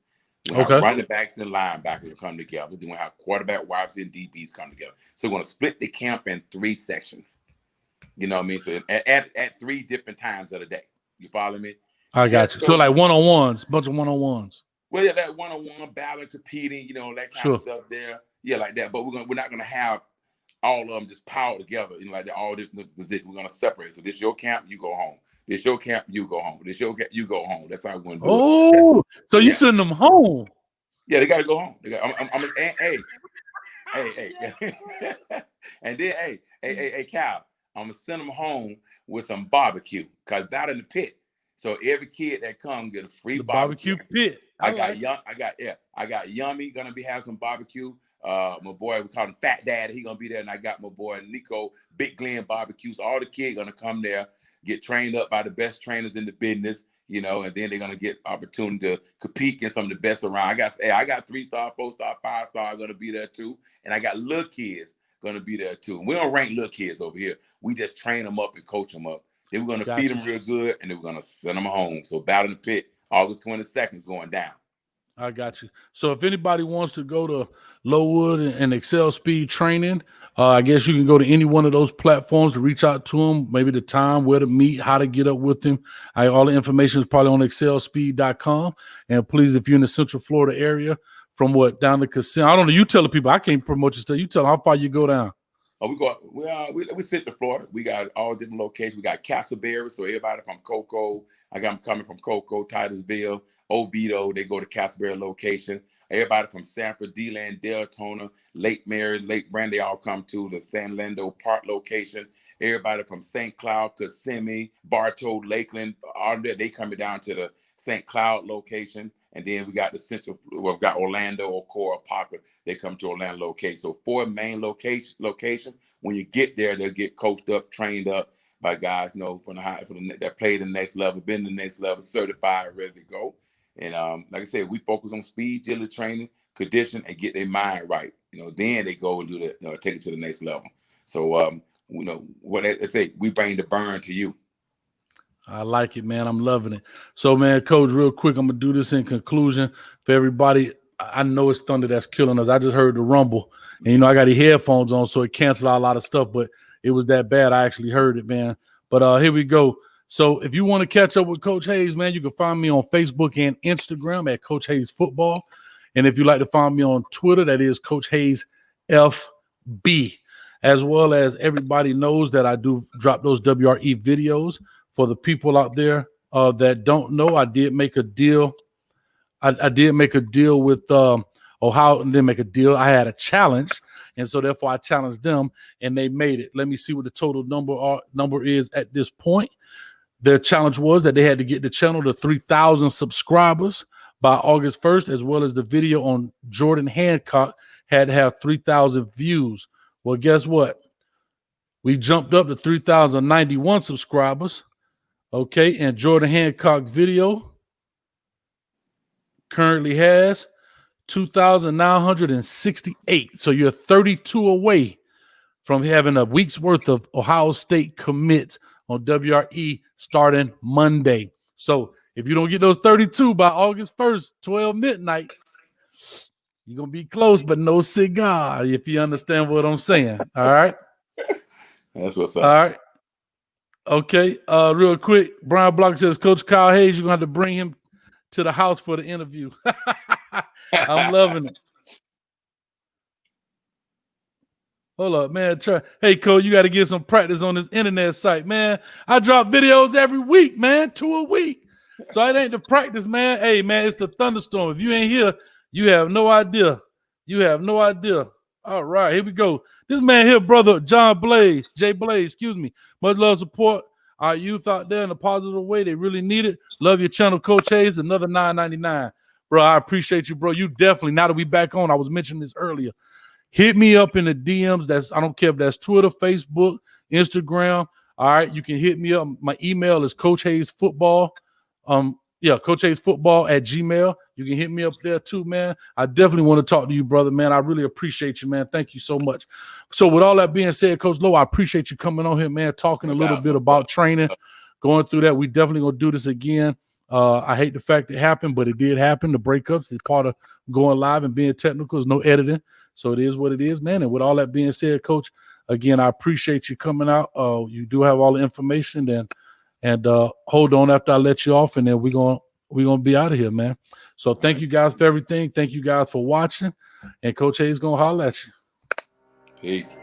We have running backs and linebackers will come together. Then we have quarterback, wide receivers, and DBs come together. So we're going to split the camp in 3 sections. You know what I mean? So at 3 different times of the day. You follow me? I got you. So like one-on-ones, bunch of one-on-ones. Well, yeah, that one-on-one battle, competing, that kind of stuff there. Yeah, like that. But we're not going to have all of them just piled together, like they're all different positions. We're going to separate. So this is your camp, you go home. This your camp, you go home. This your camp, you go home. That's how we're going to do it. Oh, so you send them home? Yeah, they got to go home. Hey. And then, hey, Cal, I'm going to send them home with some barbecue because Battle in the Pit. So every kid that comes get a free barbecue pit. I got Yummy going to be having some barbecue. My boy, we call him Fat Daddy. He going to be there. And I got my boy Nico, Big Glen barbecue. So all the kids going to come there, get trained up by the best trainers in the business, and then they're gonna get opportunity to compete against some of the best around. I got 3-star, 4-star, 5-star gonna be there too, and I got little kids gonna be there too. We don't rank little kids over here. We just train them up and coach them up. Then we're gonna feed them real good, and then we're gonna send them home. So Battle in the Pit, August 22nd is going down. I got you. So if anybody wants to go to Lowood and Excel Speed training, I guess you can go to any one of those platforms to reach out to them, maybe the time, where to meet, how to get up with them. All the information is probably on excelspeed.com. And please, if you're in the Central Florida area, from down to Kissimmee, I don't know, you tell the people, I can't promote your stuff. You tell them how far you go down. We sit to Florida. We got all different locations. We got Castleberry, so everybody from Cocoa. I got them coming from Cocoa, Titusville, Oviedo. They go to Castleberry location. Everybody from Sanford, D-Land, Deltona, Lake Mary, Lake Brand, they all come to the San Lando Park location. Everybody from St. Cloud, Kissimmee, Bartow, Lakeland, all that, they coming down to the St. Cloud location. And then we got we've got Orlando, Ocora, Parker. They come to Orlando location. So 4 main location. When you get there, they'll get coached up, trained up by guys, that played the next level, been the next level, certified, ready to go. And like I said, we focus on speed, agility training, condition, and get their mind right. Then they go and do take it to the next level. So what they say, we bring the burn to you. I like it, man. I'm loving it. So, man, Coach, real quick, I'm going to do this in conclusion for everybody. I know it's thunder that's killing us. I just heard the rumble. And, I got the headphones on, so it canceled out a lot of stuff. But it was that bad. I actually heard it, man. But here we go. So if you want to catch up with Coach Hayes, man, you can find me on Facebook and Instagram at Coach Hayes Football. And if you'd like to find me on Twitter, that is Coach Hayes FB. As well as everybody knows that I do drop those WRE videos. For the people out there that don't know, I did make a deal. I did make a deal with Ohio, and then make a deal. I had a challenge, and so therefore I challenged them, and they made it. Let me see what the total number is at this point. Their challenge was that they had to get the channel to 3,000 subscribers by August 1st, as well as the video on Jordan Hancock had to have 3,000 views. Well, guess what? We jumped up to 3,091 subscribers. Okay, and Jordan Hancock video currently has 2,968. So you're 32 away from having a week's worth of Ohio State commits on WRE starting Monday. So if you don't get those 32 by August 1st, 12 midnight, you're going to be close, but no cigar, if you understand what I'm saying. All right? That's what's up. All right. Okay, real quick, Brian Block says, Coach Kyle Hayes, you're going to have to bring him to the house for the interview. I'm loving it. Hold up, man. Hey, Coach, you got to get some practice on this internet site, man. I drop videos every week, man, 2 a week. So it ain't the practice, man. Hey, man, it's the thunderstorm. If you ain't here, you have no idea. You have no idea. All right, here we go. This man here, brother Jay Blaze, excuse me. Much love, support our youth out there in a positive way. They really need it. Love your channel, Coach Hayes. Another $9.99. bro. I appreciate you, bro. You definitely, now that we back on, I was mentioning this earlier. Hit me up in the DMs. I don't care if that's Twitter, Facebook, Instagram. All right, you can hit me up. My email is Coach Hayes Football. Coach Hayes Football @gmail. You can hit me up there too, man. I definitely want to talk to you, brother, man. I really appreciate you, man. Thank you so much. So with all that being said, Coach Lowe, I appreciate you coming on here, man, talking a little bit about training, going through that. We definitely gonna do this again. I hate the fact it happened, but it did happen. The breakups is part of going live and being technical. There's no editing. So it is what it is, man. And with all that being said, Coach, again, I appreciate you coming out. You do have all the information, and hold on after I let you off, and then we're gonna be out of here, man. So thank you guys for everything. Thank you guys for watching, and Coach Hayes gonna holler at you. Peace.